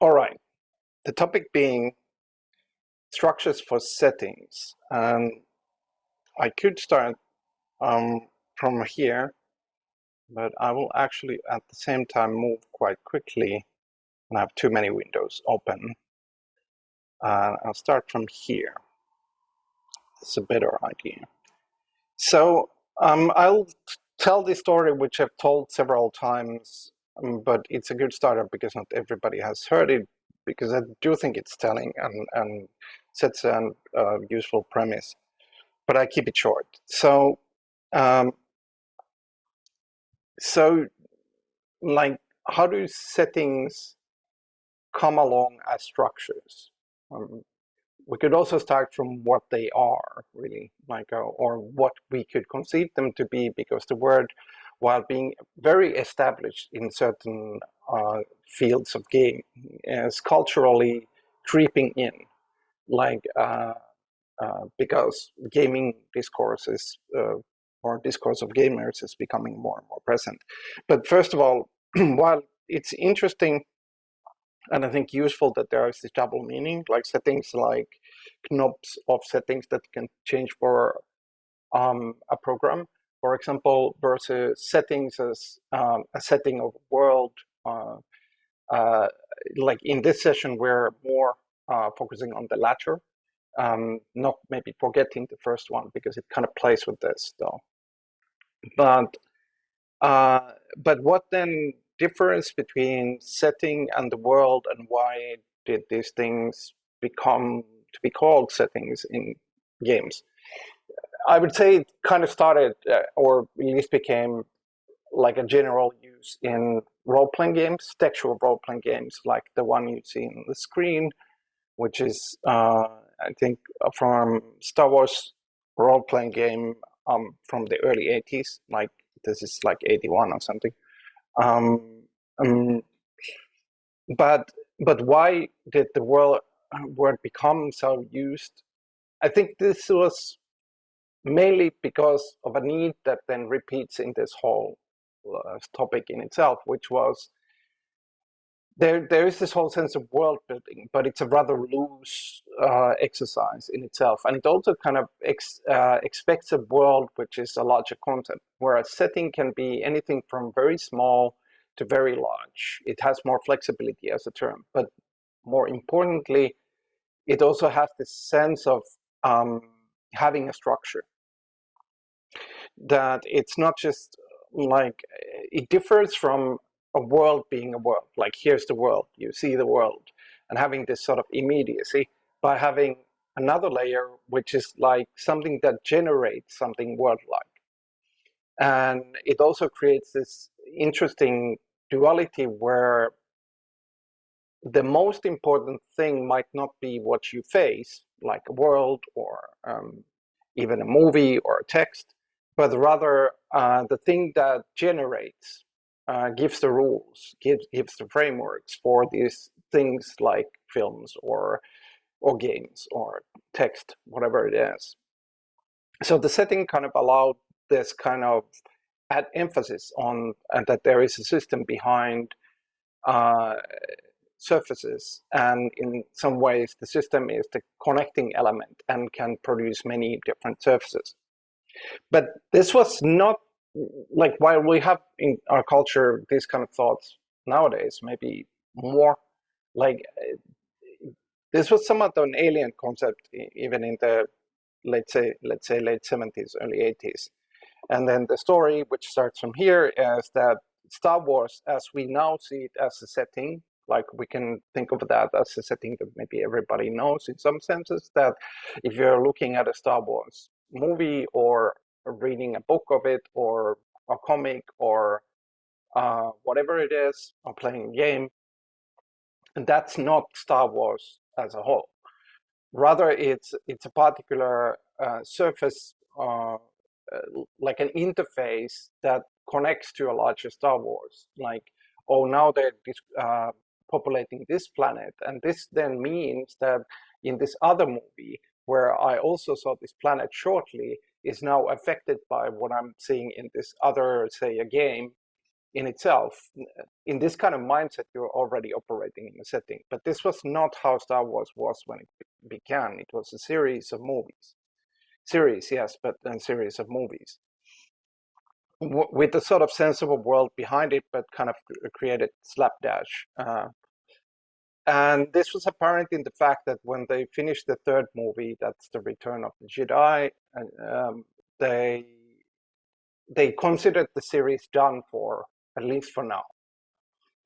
All right, the topic being structures for settings. I could start from here, but I will actually at the same time move quite quickly and I have too many windows open. I'll start from here. It's a better idea. So I'll tell this story, which I've told several times, but it's a good startup because not everybody has heard it, because I do think it's telling and sets a useful premise, but I keep it short. Um, so like, how do settings come along as structures? We could also start from what they are, really, or what we could conceive them to be, because the word, while being very established in certain fields of game, is culturally creeping in, because gaming discourses or discourse of gamers is becoming more and more present. But first of all, while it's interesting and I think useful that there is this double meaning, like settings, like knobs of settings that you can change for a program, for example, versus settings as a setting of a world. Like in this session, we're more focusing on the latter, not maybe forgetting the first one because it kind of plays with this though. But what then difference between setting and the world, and why did these things become to be called settings in games? I would say it kind of started, or at least became like a general use in role-playing games, textual role-playing games, like the one you see on the screen, which is, I think, from Star Wars role-playing game from the early 80s, like this is like 81 or something. But why did the word become so used? I think this was mainly because of a need that then repeats in this whole topic in itself, which was there is this whole sense of world building, but it's a rather loose exercise in itself, and it also kind of expects a world which is a larger content, where a setting can be anything from very small to very large. It has more flexibility as a term, but more importantly, it also has this sense of having a structure. That it's not just like, it differs from a world being a world, like here's the world, you see the world, and having this sort of immediacy, by having another layer which is like something that generates something world-like. And it also creates this interesting duality where the most important thing might not be what you face, like a world or even a movie or a text, but rather the thing that generates, gives the rules, gives the frameworks for these things like films or games or text, whatever it is. So the setting kind of allowed this kind of add emphasis on that there is a system behind surfaces, and in some ways the system is the connecting element and can produce many different surfaces. But this was not, like, while we have in our culture these kind of thoughts nowadays, maybe more, like this was somewhat an alien concept even in the let's say late 70s, early 80s. And then the story, which starts from here, is that Star Wars, as we now see it as a setting, like we can think of that as a setting that maybe everybody knows in some senses, that if you're looking at a Star Wars movie or reading a book of it or a comic or whatever it is, or playing a game, and that's not Star Wars as a whole. Rather, it's a particular surface, like an interface that connects to a larger Star Wars. Like, oh, now they're populating this planet, and this then means that in this other movie, where I also saw this planet shortly, is now affected by what I'm seeing in this other, say, a game. in itself. In this kind of mindset, you're already operating in a setting. But this was not how Star Wars was when it began. It was a series of movies. Series, yes, but a series of movies with a sort of sense of a world behind it, but kind of created slapdash. And this was apparent in the fact that when they finished the third movie, that's the Return of the Jedi, they considered the series done for, at least for now.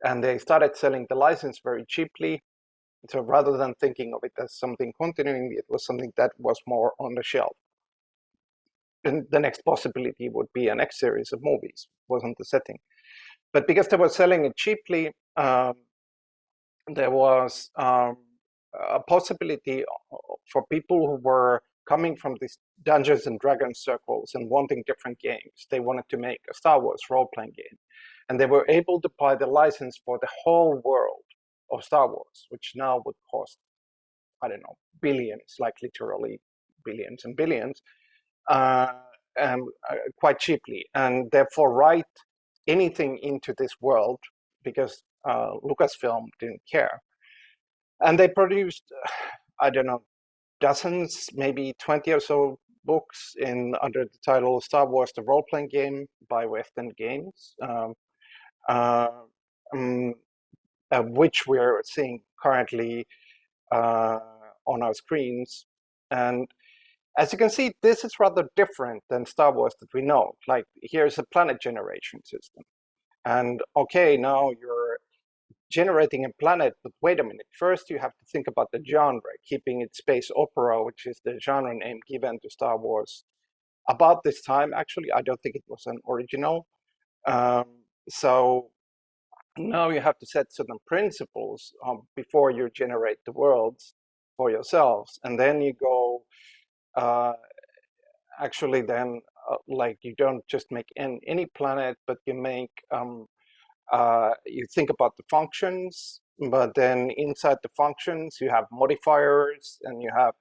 And they started selling the license very cheaply. So rather than thinking of it as something continuing, it was something that was more on the shelf. And the next possibility would be a next series of movies, wasn't the setting. But because they were selling it cheaply, there was a possibility for people who were coming from these Dungeons and Dragons circles and wanting different games. They wanted to make a Star Wars role-playing game. And they were able to buy the license for the whole world of Star Wars, which now would cost, I don't know, billions, like literally billions and billions, quite cheaply. And therefore write anything into this world because Lucasfilm didn't care. And they produced, I don't know, dozens, maybe 20 or so books under the title Star Wars, the Role-Playing Game by West End Games, which we're seeing currently on our screens. And as you can see, this is rather different than Star Wars that we know. Like, here's a planet generation system. And okay, now you're generating a planet, but wait a minute. First, you have to think about the genre, keeping it space opera, which is the genre name given to Star Wars about this time. Actually, I don't think it was an original. So now you have to set certain principles before you generate the worlds for yourselves. And then you go, actually then, like you don't just make any planet, but you make, you think about the functions, but then inside the functions, you have modifiers and you have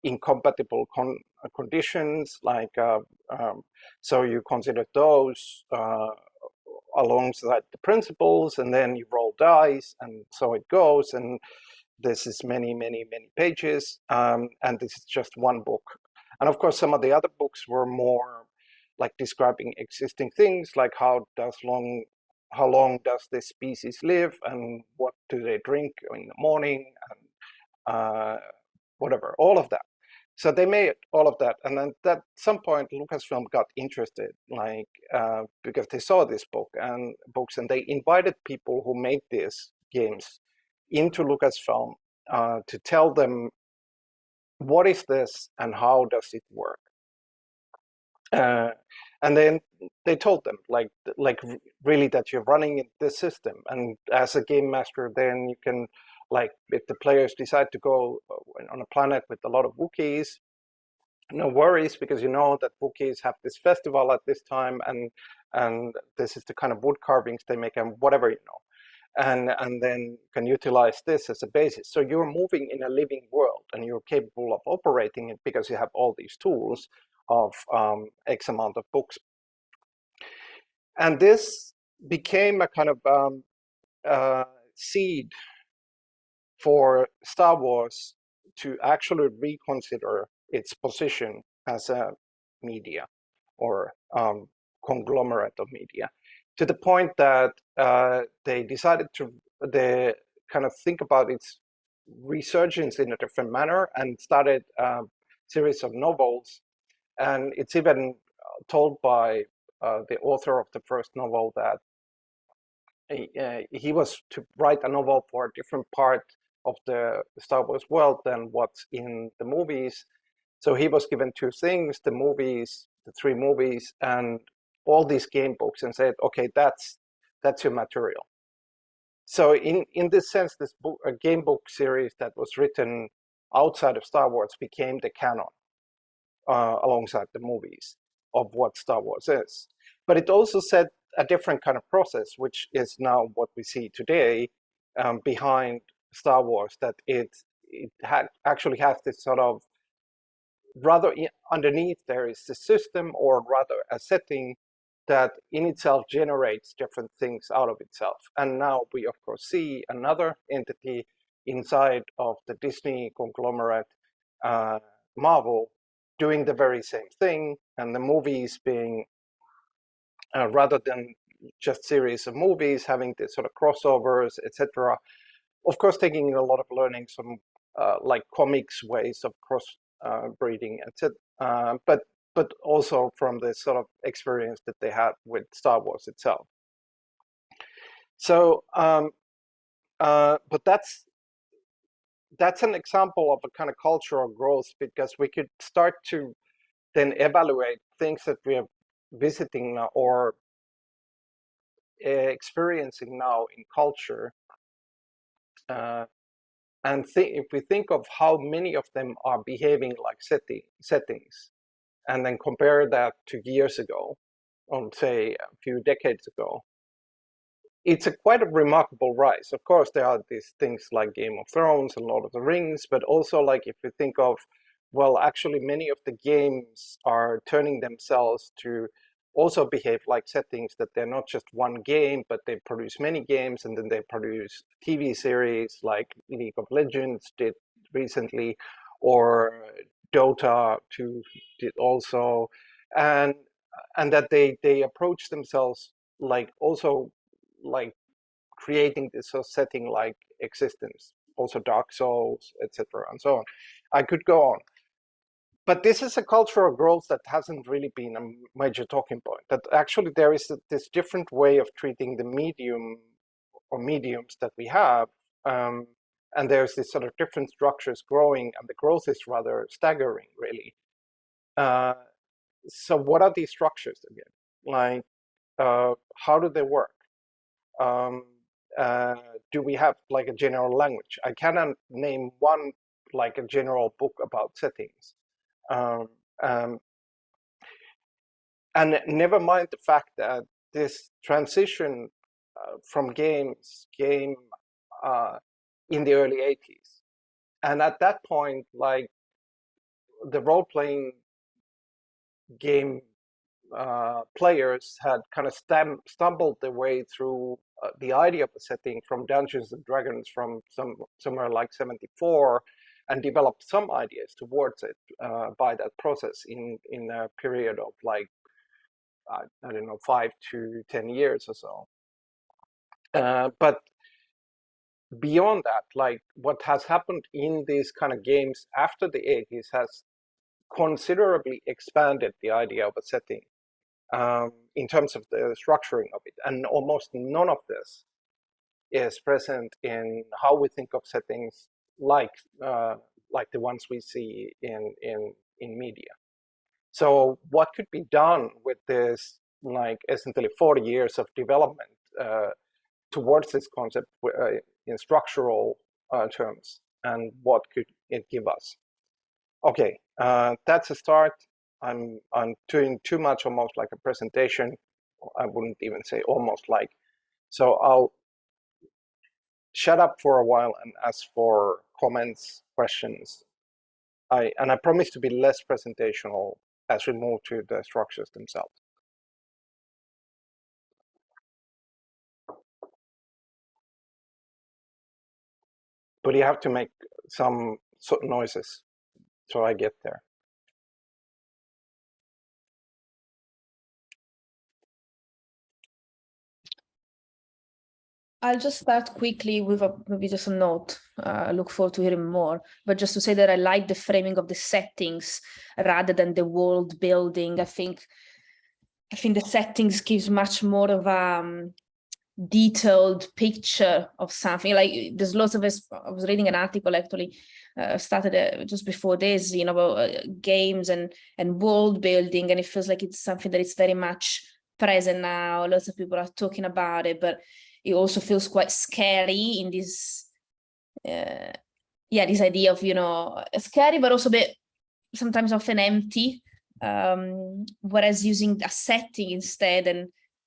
incompatible conditions, like, so you consider those alongside the principles, and then you roll dice, and so it goes. And this is many, many, many pages, and this is just one book. And of course, some of the other books were more like describing existing things, like how long does this species live, and what do they drink in the morning, and whatever, all of that. So they made all of that, and then at some point, Lucasfilm got interested, like because they saw this books, and they invited people who made these games into Lucasfilm to tell them what is this and how does it work. And then they told them, like really, that you're running this system, and as a game master, then you can, like, if the players decide to go on a planet with a lot of Wookiees, no worries, because you know that Wookiees have this festival at this time, and this is the kind of wood carvings they make, and whatever, and then can utilize this as a basis. So you're moving in a living world, and you're capable of operating it because you have all these tools of X amount of books. And this became a kind of seed for Star Wars to actually reconsider its position as a media, or conglomerate of media, to the point that they decided to kind of think about its resurgence in a different manner, and started a series of novels. And it's even told by the author of the first novel that he was to write a novel for a different part of the Star Wars world than what's in the movies. So he was given two things: the movies, the three movies, and all these game books, and said, okay, that's your material. So in this sense, this book, a game book series that was written outside of Star Wars, became the canon alongside the movies of what Star Wars is. But it also set a different kind of process, which is now what we see today behind Star Wars, that it actually has this sort of, rather underneath there is the system, or rather a setting that in itself generates different things out of itself. And now we, of course, see another entity inside of the Disney conglomerate, Marvel, doing the very same thing, and the movies being, rather than just series of movies, having this sort of crossovers, etc. Of course, taking a lot of learnings from like comics ways of cross breeding, etc. But also from the sort of experience that they had with Star Wars itself. So, but that's an example of a kind of cultural growth, because we could start to then evaluate things that we are visiting or experiencing now in culture. And if we think of how many of them are behaving like settings, and then compare that to years ago, or say a few decades ago, it's quite a remarkable rise. Of course, there are these things like Game of Thrones and Lord of the Rings, but also like if we think of, well, actually many of the games are turning themselves to also behave like settings, that they're not just one game, but they produce many games, and then they produce TV series like League of Legends did recently, or Dota 2 did also, and that they approach themselves like also like creating this sort of setting like existence, also Dark Souls, etc. and so on. I could go on. But this is a cultural growth that hasn't really been a major talking point. That actually there is this different way of treating the medium or mediums that we have, and there's this sort of different structures growing, and the growth is rather staggering, really. So what are these structures again? Like, how do they work? Do we have like a general language? I cannot name one like a general book about settings. And never mind the fact that this transition from game in the early 80s, and at that point, like the role-playing game players had kind of stumbled their way through the idea of a setting from Dungeons and Dragons from somewhere like 74, and developed some ideas towards it by that process in a period of like, I don't know, 5 to 10 years or so. But beyond that, like what has happened in these kind of games after the 80s has considerably expanded the idea of a setting in terms of the structuring of it. And almost none of this is present in how we think of settings like the ones we see in media. So what could be done with this, like essentially 40 years of development towards this concept in structural terms, and what could it give us? Okay, that's a start. I'm doing too much, almost like a presentation. I wouldn't even say almost like. So I'll shut up for a while and ask for comments, questions. I promise to be less presentational as we move to the structures themselves. But you have to make some noises so I get there. I'll just start quickly with maybe just a note. I look forward to hearing more. But just to say that I like the framing of the settings rather than the world building. I think the settings gives much more of a detailed picture of something. Like there's lots of us. I was reading an article actually, started just before this, about games and world building, and it feels like it's something that is very much present now. Lots of people are talking about it, but it also feels quite scary in this, this idea of, scary, but also a bit sometimes often empty. Whereas using a setting instead,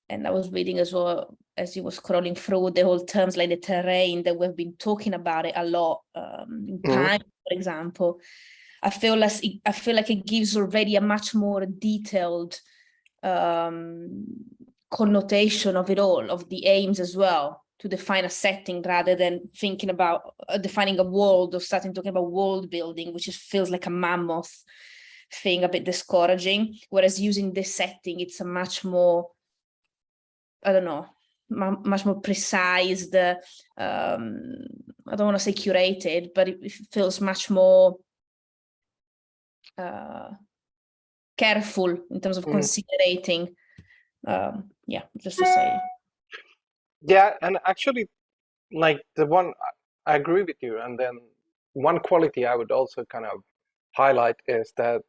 and I was reading as well as you were scrolling through the whole terms like the terrain, that we've been talking about it a lot in time, for example. I feel like it gives already a much more detailed connotation of it all, of the aims as well, to define a setting rather than thinking about defining a world or starting talking about world building, which feels like a mammoth thing, a bit discouraging. Whereas using this setting, it's a much more, I don't know, much more precise. I don't want to say curated, but it feels much more careful in terms of considering. Yeah, just to say. Yeah, and actually, like the one, I agree with you. And then one quality I would also kind of highlight is that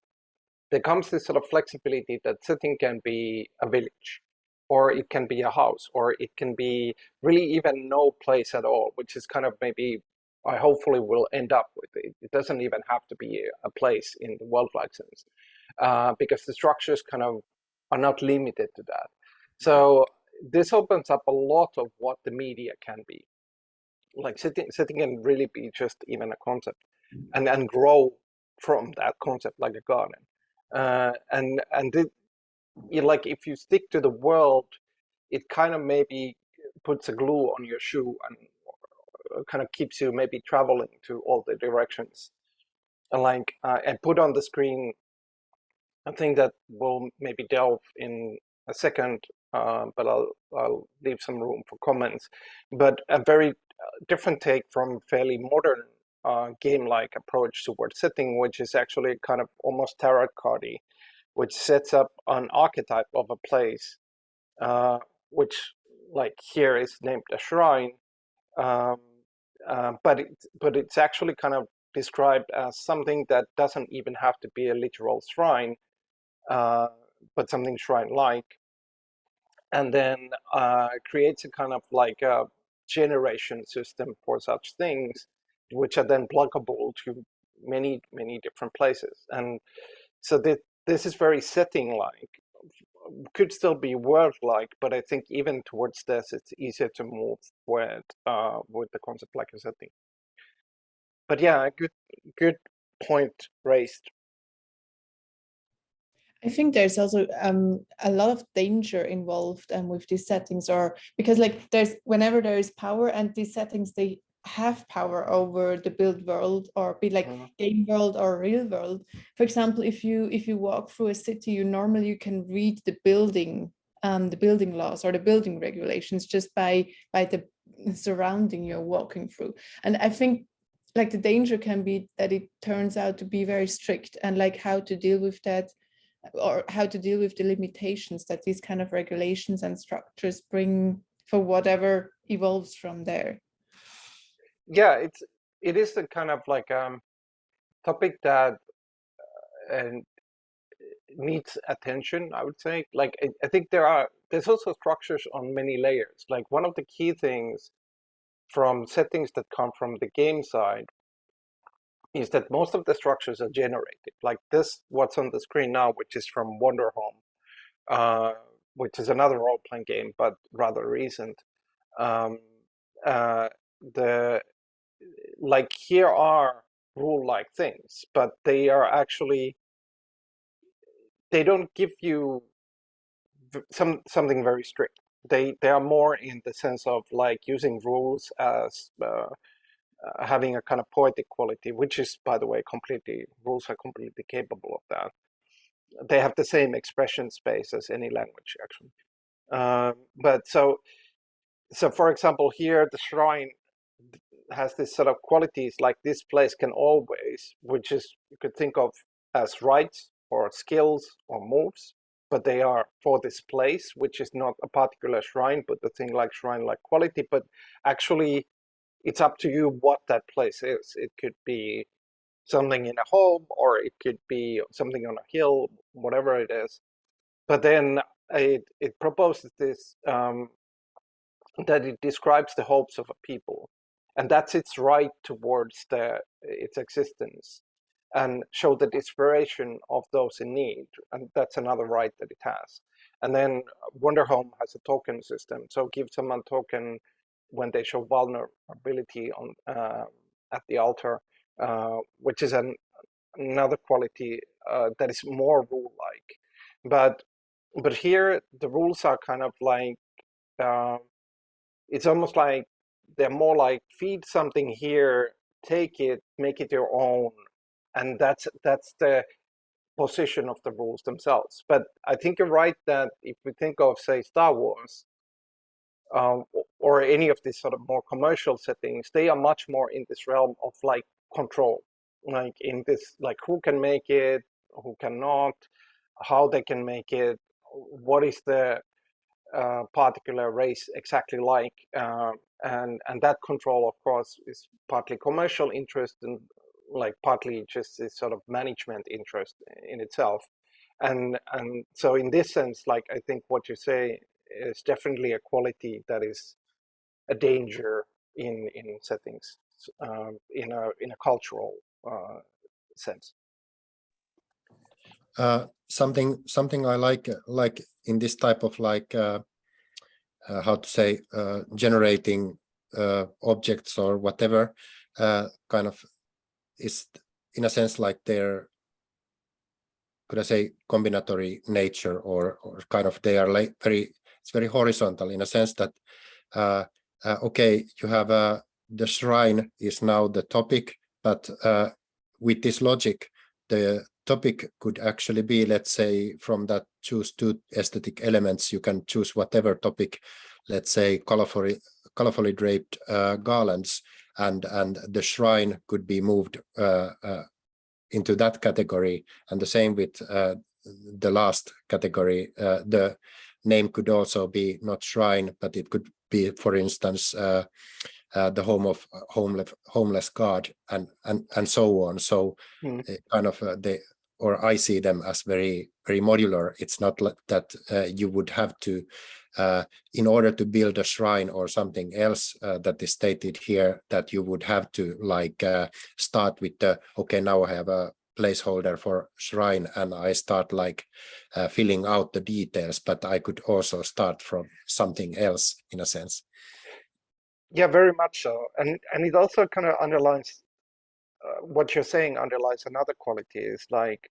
there comes this sort of flexibility that setting can be a village, or it can be a house, or it can be really even no place at all, which is kind of maybe I hopefully will end up with it. It doesn't even have to be a place in the world-like sense, because the structures kind of are not limited to that. So this opens up a lot of what the media can be. Like setting can really be just even a concept, and grow from that concept like a garden. Like if you stick to the world, it kind of maybe puts a glue on your shoe and kind of keeps you maybe traveling to all the directions. And put on the screen a thing that we'll maybe delve in a second, but I'll leave some room for comments. But a very different take from fairly modern game-like approach towards setting, which is actually kind of almost tarot cardy, which sets up an archetype of a place, which like here is named a shrine, um, but it's actually kind of described as something that doesn't even have to be a literal shrine, but something shrine-like, and then creates a kind of like a generation system for such things, which are then pluggable to many, many different places. And so this is very setting-like, could still be world-like, but I think even towards this, it's easier to move with the concept like a setting. But yeah, good point raised. I think there's also a lot of danger involved with these settings, or because like whenever there is power and these settings, they have power over the built world, or be like game world or real world. For example, if you walk through a city, you can read the building laws or the building regulations just by the surrounding you're walking through. And I think like the danger can be that it turns out to be very strict, and like how to deal with that, or how to deal with the limitations that these kind of regulations and structures bring for whatever evolves from there. Yeah, it is the kind of like topic that needs attention, I would say. Like I think there's also structures on many layers. Like one of the key things from settings that come from the game side is that most of the structures are generated. Like this, what's on the screen now, which is from Wonder Home, which is another role-playing game, but rather recent. Um, the like here are rule-like things, but they are actually, they don't give you something very strict. They are more in the sense of like using rules as having a kind of poetic quality, which is, by the way, rules are completely capable of that. They have the same expression space as any language, actually. But so for example, here the shrine has this sort of qualities, like this place can always, which is you could think of as rights or skills or moves, but they are for this place, which is not a particular shrine, but the thing like shrine-like quality. But actually, it's up to you what that place is. It could be something in a home, or it could be something on a hill, whatever it is. But then it proposes this, that it describes the hopes of a people, and that's its right towards its existence, and show the desperation of those in need, and that's another right that it has. And then Wonder Home has a token system, so give someone token when they show vulnerability on at the altar, which is another quality that is more rule-like. But But here the rules are kind of like, it's almost like they're more like feed something here, take it, make it your own, and that's the position of the rules themselves. But I think you're right that if we think of, say, Star Wars, or any of these sort of more commercial settings, they are much more in this realm of like control, like in this, like who can make it, who cannot, how they can make it, what is the particular race exactly like, and that control, of course, is partly commercial interest and like partly just this sort of management interest in itself. And so in this sense, like I think what you say is definitely a quality that is a danger in settings, in a cultural sense. Something I like in this type of like how to say generating objects or whatever kind of is in a sense like their, could I say, combinatory nature, or kind of they are like it's very horizontal in a sense that okay, you have the shrine is now the topic, but with this logic, the topic could actually be, let's say, from that choose two aesthetic elements, you can choose whatever topic, let's say colorfully draped garlands, and the shrine could be moved into that category. And the same with the last category. The name could also be not shrine, but it could be, for instance, the home of homeless god, and so on. So kind of or I see them as very modular. It's not like that you would have to, in order to build a shrine or something else that is stated here, that you would have to like start with the, okay, now I have a placeholder for shrine and I start like filling out the details, but I could also start from something else in a sense. Yeah, very much so. And it also kind of underlines what you're saying, underlines another quality is like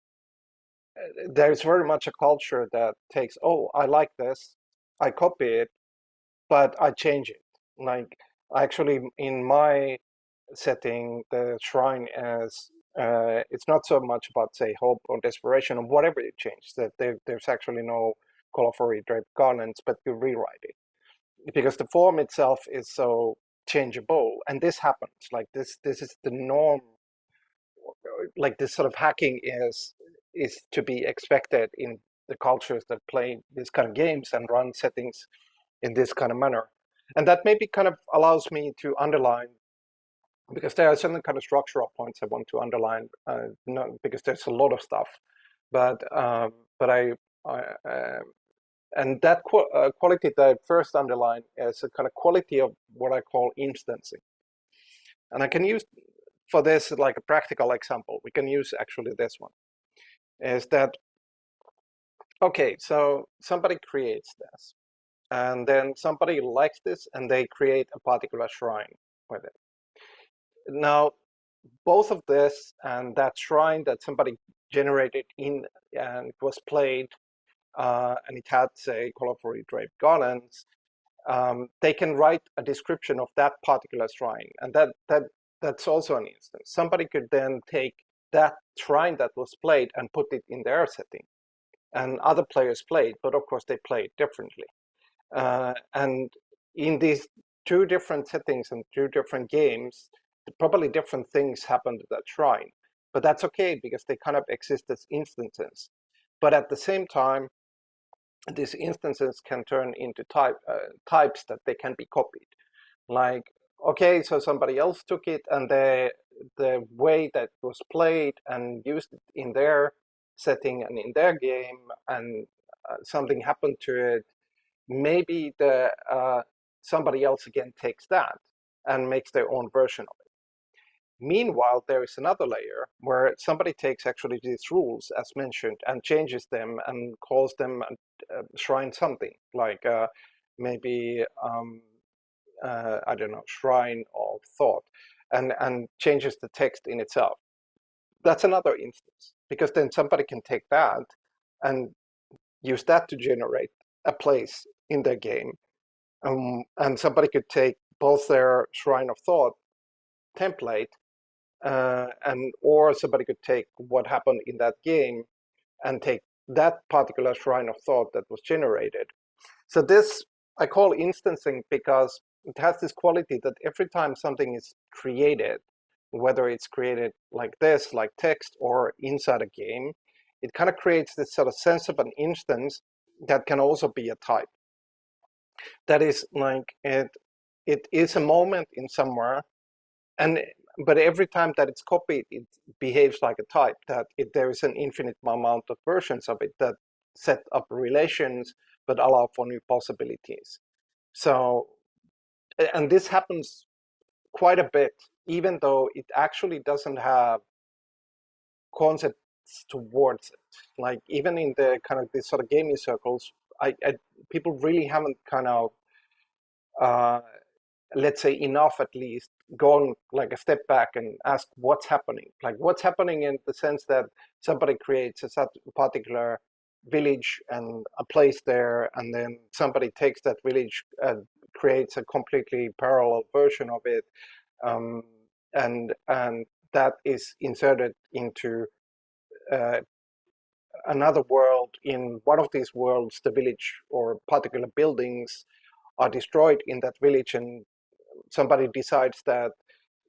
there's very much a culture that takes, oh, I like this, I copy it, but I change it. Like actually in my setting, the shrine is it's not so much about, say, hope or desperation or whatever you change, that there's actually no colorfully draped garlands, but you rewrite it because the form itself is so changeable. And this happens, like this is the norm. Like this sort of hacking is to be expected in the cultures that play these kind of games and run settings in this kind of manner. And that maybe kind of allows me to underline, because there are certain kind of structural points I want to underline, because there's a lot of stuff, but and that quality that I first underline is a kind of quality of what I call instancing. And I can use for this like a practical example. We can use actually this one. Is that okay? So somebody creates this, and then somebody likes this, and they create a particular shrine with it. Now, both of this and that shrine that somebody generated in and it was played, and it had, say, colorfully draped garlands, they can write a description of that particular shrine, and that's also an instance. Somebody could then take that shrine that was played and put it in their setting, and other players played, but of course they played differently. And in these two different settings and two different games, probably different things happened at that shrine, but that's okay because they kind of exist as instances. But at the same time, these instances can turn into types that they can be copied. Like, okay, so somebody else took it and the way that was played and used it in their setting and in their game, and something happened to it. Maybe the somebody else again takes that and makes their own version of it. Meanwhile, there is another layer where somebody takes actually these rules, as mentioned, and changes them and calls them shrine something, like maybe, I don't know, shrine of thought, and changes the text in itself. That's another instance, because then somebody can take that and use that to generate a place in their game. And somebody could take both their Shrine of Thought template or somebody could take what happened in that game and take that particular Shrine of Thought that was generated. So this I call instancing because it has this quality that every time something is created, whether it's created like this, like text, or inside a game, it kind of creates this sort of sense of an instance that can also be a type. That is like it is a moment in somewhere, but every time that it's copied, it behaves like a type, that there is an infinite amount of versions of it that set up relations but allow for new possibilities. So, and this happens quite a bit, even though it actually doesn't have concepts towards it. Like even in the kind of these sort of gaming circles, people really haven't kind of let's say enough at least gone like a step back and ask what's happening. Like what's happening in the sense that somebody creates a particular village and a place there, and then somebody takes that village and creates a completely parallel version of it, and that is inserted into another world. In one of these worlds, the village or particular buildings are destroyed in that village, and somebody decides that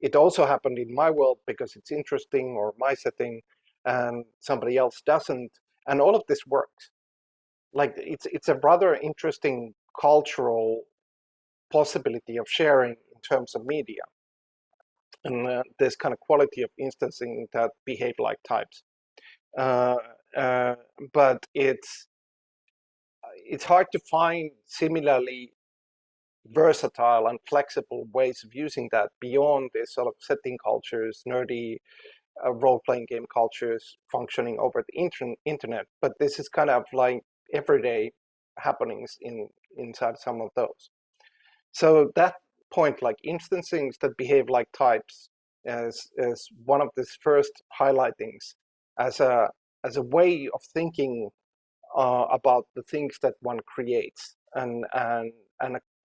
it also happened in my world because it's interesting, or my setting, and somebody else doesn't, and all of this works. Like it's a rather interesting cultural possibility of sharing in terms of media, and this kind of quality of instancing that behave like types. But it's hard to find similarly versatile and flexible ways of using that beyond this sort of setting cultures, nerdy role-playing game cultures functioning over the internet. But this is kind of like everyday happenings inside some of those. So that point, like instancings that behave like types, is one of these first highlightings as a way of thinking about the things that one creates, and a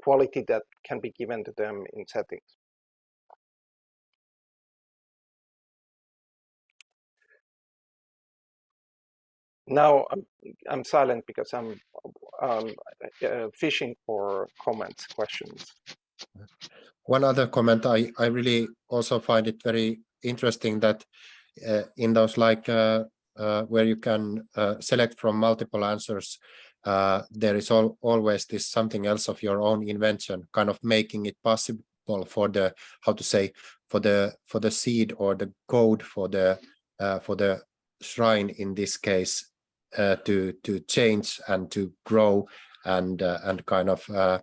quality that can be given to them in settings. Now I'm silent because I'm fishing for comments, questions. One other comment, I really also find it very interesting that in those like where you can select from multiple answers, there is always this something else of your own invention, kind of making it possible for the, how to say, for the seed or the code for the shrine in this case to change and to grow and kind of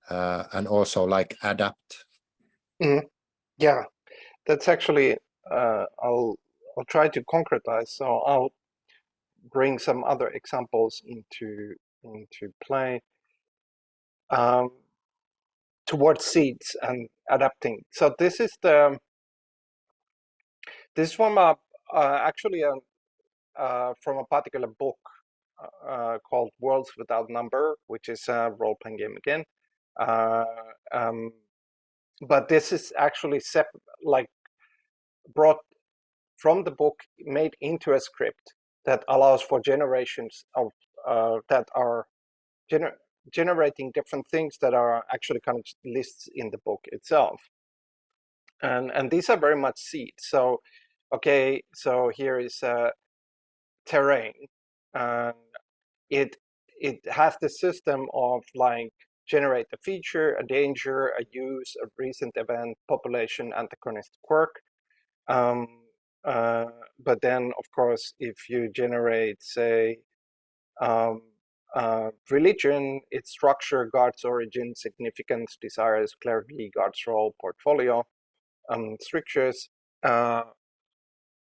and also like adapt. Yeah, that's actually I'll try to concretize. So I'll bring some other examples into play towards seeds and adapting. So this is from actually from a particular book called Worlds Without Number, which is a role-playing game again. But this is actually brought from the book, made into a script that allows for generations of that are generating different things that are actually kind of lists in the book itself. And these are very much seeds. So, okay, so here is terrain. It has the system of like generate a feature, a danger, a use, a recent event, population, antagonist, quirk. But then, of course, if you generate, say, religion, its structure, guard's origin, significance, desires, clarity, guard's role, portfolio, strictures. But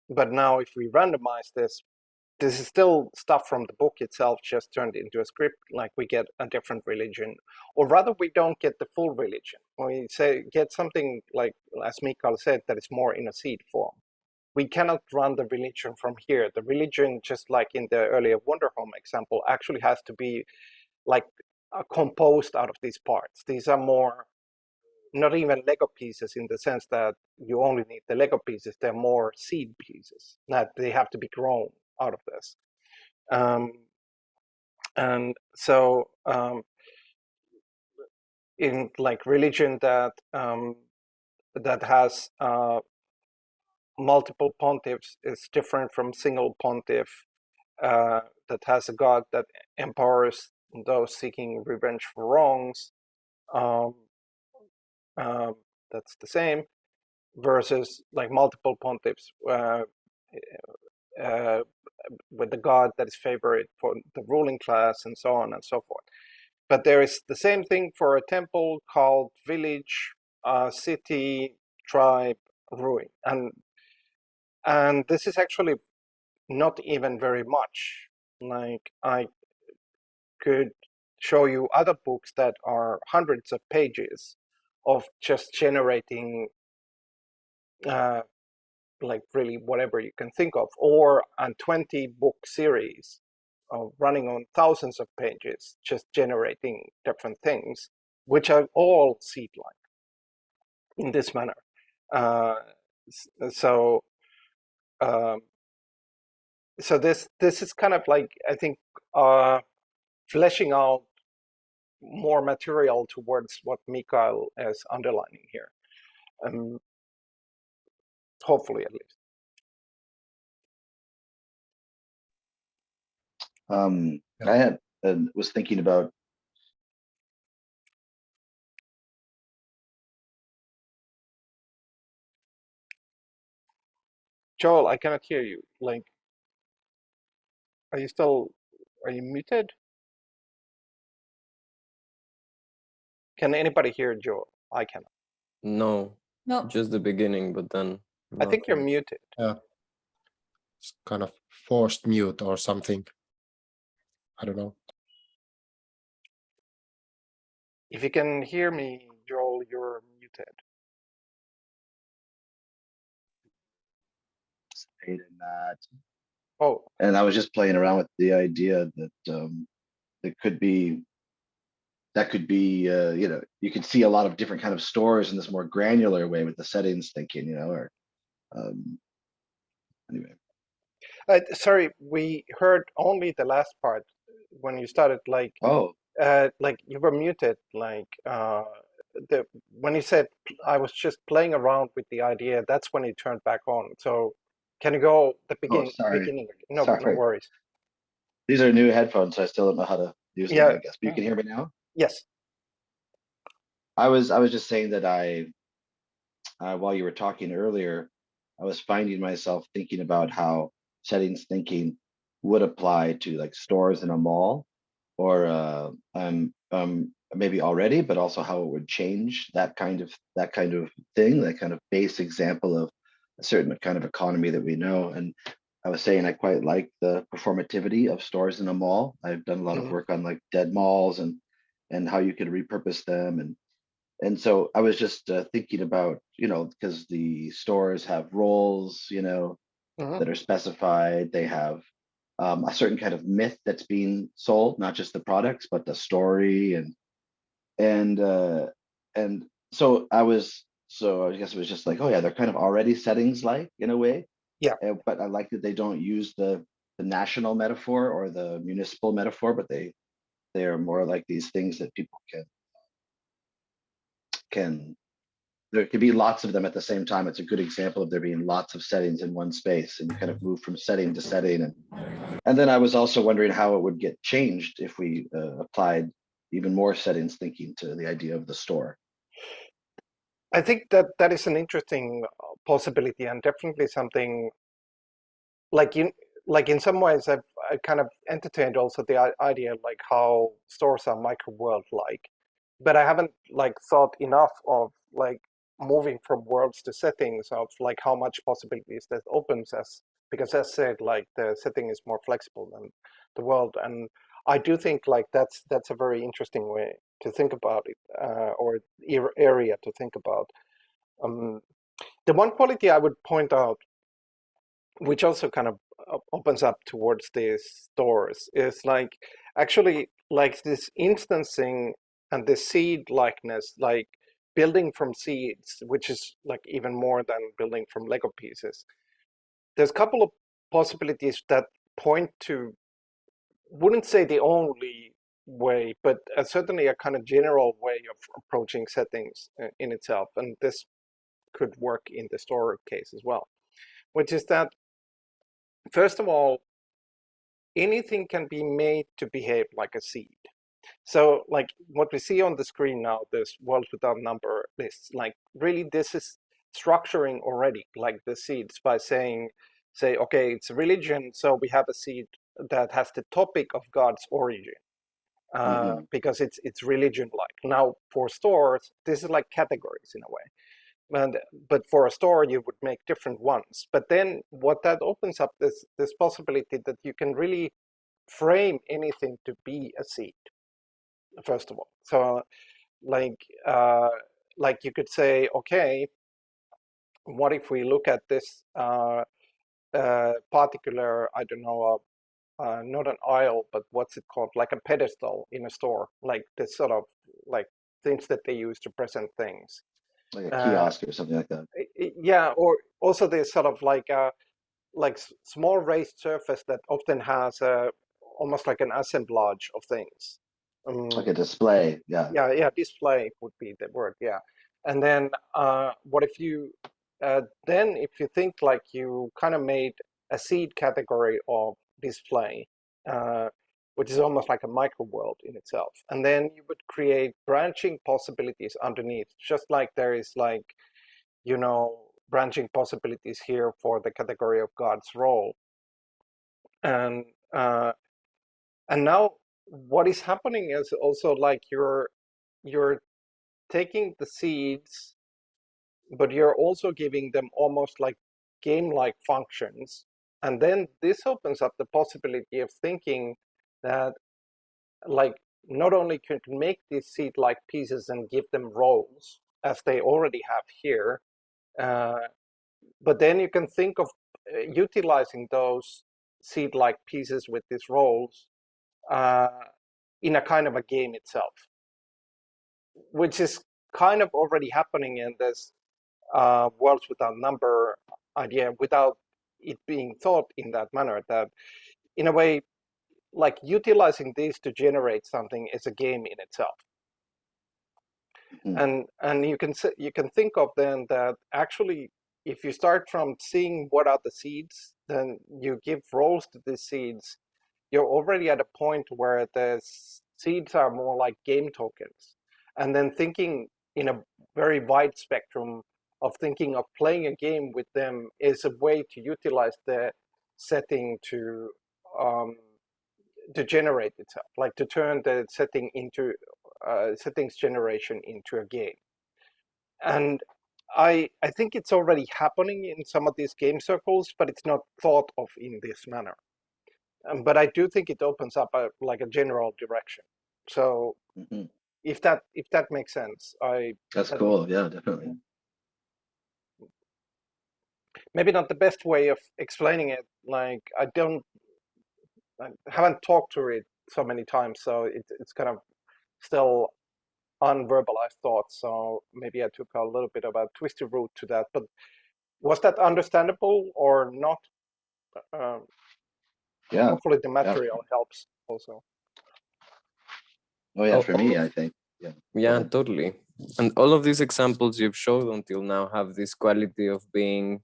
now if we randomize this is still stuff from the book itself, just turned into a script. Like we get a different religion, or rather we don't get the full religion. We say get something like, as Mikael said, that is more in a seed form. we cannot run the religion from here. The religion, just like in the earlier Wonderhome example, actually has to be like composed out of these parts. These are more not even Lego pieces in the sense that you only need the Lego pieces. They're more seed pieces that they have to be grown out of this. And so in like religion that that has multiple pontiffs is different from single pontiff that has a god that empowers those seeking revenge for wrongs. Um, that's the same versus like multiple pontiffs with the god that is favored for the ruling class and so on and so forth. But there is the same thing for a temple called village, city, tribe, ruin, and this is actually not even very much. Like I could show you other books that are hundreds of pages of just generating like really whatever you can think of, or a 20-book series running on thousands of pages, just generating different things, which are all seed-like in this manner. So this is kind of like, I think, fleshing out more material towards what Mikael is underlining here. Hopefully, at least. I was thinking about Joel, I cannot hear you. Like, are you muted? Can anybody hear Joel? I cannot. No, No. just the beginning, but then I think you're nothing. muted. Yeah. It's kind of forced mute or something. I don't know. If you can hear me, Joel, you're muted. in that, Oh, and I was just playing around with the idea that it could be you know, you could see a lot of different kind of stores in this more granular way with the settings thinking, you know, or anyway. sorry, we heard only the last part when you started. Like you were muted. Like when you said I was just playing around with the idea, that's when you turned back on. So can you go the beginning? Sorry. No, no Sorry. worries. These are new headphones, so I still don't know how to use them, Yeah. I guess. But you can hear me now? Yes. I was just saying that while you were talking earlier, I was finding myself thinking about how settings thinking would apply to like stores in a mall, or maybe already, but also how it would change that kind of thing, that kind of base example of a certain kind of economy that we know. And I was saying I quite like the performativity of stores in a mall. I've done a lot of work on like dead malls and how you could repurpose them, and so I was just thinking about, you know, because the stores have roles, you know, that are specified. They have a certain kind of myth that's being sold, not just the products, but the story, and so I guess it was just like, oh yeah, they're kind of already settings like in a way. Yeah. But I like that they don't use the national metaphor or the municipal metaphor, but they are more like these things that people can there could be lots of them at the same time. It's a good example of there being lots of settings in one space, and you kind of move from setting to setting. And then I was also wondering how it would get changed if we applied even more settings thinking to the idea of the store. I think that is an interesting possibility, and definitely something like in some ways I kind of entertained also the idea like how stores are micro world like, but I haven't like thought enough of like moving from worlds to settings of like how much possibilities that opens us, because as said, like the setting is more flexible than the world. And I do think like that's a very interesting way to think about it, or area to think about. The one quality I would point out which also kind of opens up towards these stores, is like actually like this instancing and the seed likeness, like building from seeds, which is like even more than building from Lego pieces. There's a couple of possibilities that point to, wouldn't say the only way, but certainly a kind of general way of approaching settings in itself. And this could work in the store case as well, which is that, first of all, anything can be made to behave like a seed. So like what we see on the screen now, this worlds without number lists, like really this is structuring already like the seeds by saying, say, okay, it's religion, so we have a seed that has the topic of God's origin. Because it's religion-like. Now for stores, this is like categories in a way. But for a store, you would make different ones. But then what that opens up this possibility that you can really frame anything to be a seed, first of all. So like you could say, okay, what if we look at this particular, I don't know, not an aisle, but what's it called? Like a pedestal in a store, like this sort of like things that they use to present things. Like a kiosk or something like that. Yeah, or also there's sort of like a small raised surface that often has almost like an assemblage of things. Like a display, yeah. Yeah, display would be the word, yeah. And then what if you, then if you think like you kind of made a seed category of display, which is almost like a micro world in itself. And then you would create branching possibilities underneath, just like there is like, you know, branching possibilities here for the category of God's role. And now what is happening is also like you're taking the seeds, but you're also giving them almost like game-like functions. And then this opens up the possibility of thinking that like not only can you make these seed-like pieces and give them roles as they already have here, but then you can think of utilizing those seed-like pieces with these roles in a kind of a game itself, which is kind of already happening in this worlds without number idea, without it being thought in that manner, that in a way, like utilizing these to generate something is a game in itself. And you can think of then that actually, if you start from seeing what are the seeds, then you give roles to these seeds, you're already at a point where the seeds are more like game tokens. And then thinking in a very wide spectrum of thinking of playing a game with them is a way to utilize the setting to generate itself, like to turn the setting into settings generation into a game. And I think it's already happening in some of these game circles, but it's not thought of in this manner. But I do think it opens up like a general direction. So if that makes sense, that's cool. Yeah, definitely. Maybe not the best way of explaining it. Like I haven't talked to it so many times, so it's kind of still unverbalized thoughts. So maybe I took a little bit of a twisty route to that. But was that understandable or not? Yeah. Hopefully the material helps also. Oh yeah, for me, I think. Yeah. Yeah, totally. And all of these examples you've showed until now have this quality of being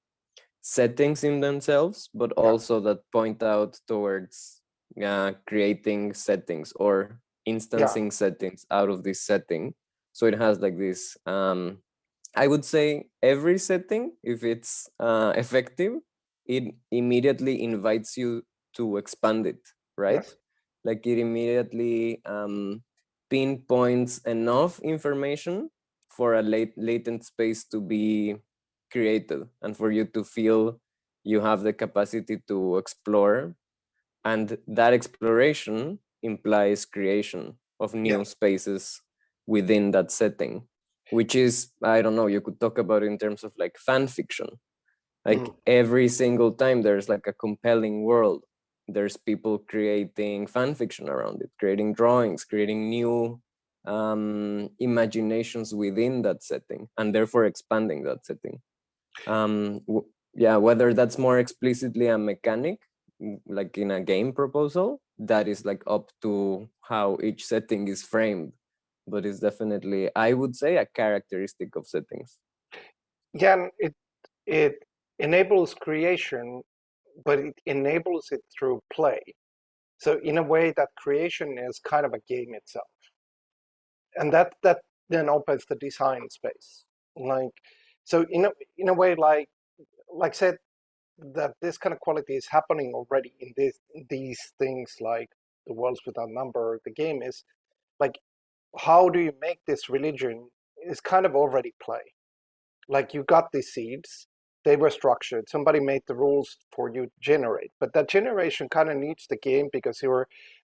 settings in themselves, but also that point out towards creating settings or instancing settings out of this setting. So it has like this, I would say every setting, if it's effective, it immediately invites you to expand it, right? Yes. Like it immediately pinpoints enough information for a latent space to be created and for you to feel you have the capacity to explore. And that exploration implies creation of new spaces within that setting, which is, I don't know, you could talk about it in terms of like fan fiction. Like every single time there's like a compelling world, there's people creating fan fiction around it, creating drawings, creating new imaginations within that setting, and therefore expanding that setting. Yeah, whether that's more explicitly a mechanic, like in a game proposal, that is like up to how each setting is framed, but it's definitely, I would say, a characteristic of settings. Yeah, and it enables creation, but it enables it through play. So in a way, that creation is kind of a game itself, and that then opens the design space. Like, so in a way, like said, that this kind of quality is happening already in these things like the worlds without number. The game is like, how do you make this religion is kind of already play. Like, you got these seeds, they were structured, somebody made the rules for you to generate, but that generation kind of needs the game, because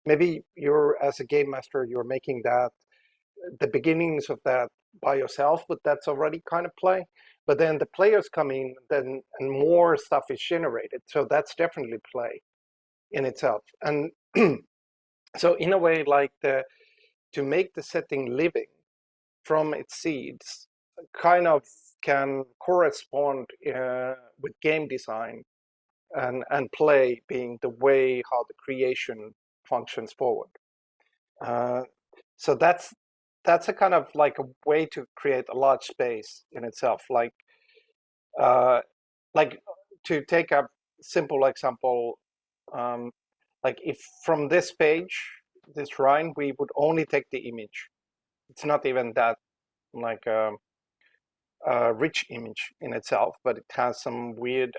maybe you're as a game master, you're making that the beginnings of that by yourself, but that's already kind of play. But then the players come in, then and more stuff is generated, so that's definitely play in itself. And so in a way, like to make the setting living from its seeds kind of can correspond with game design and play being the way how the creation functions forward. So that's a kind of like a way to create a large space in itself. Like to take a simple example, like if from this page, this shrine, we would only take the image. It's not even that like a rich image in itself, but it has some weird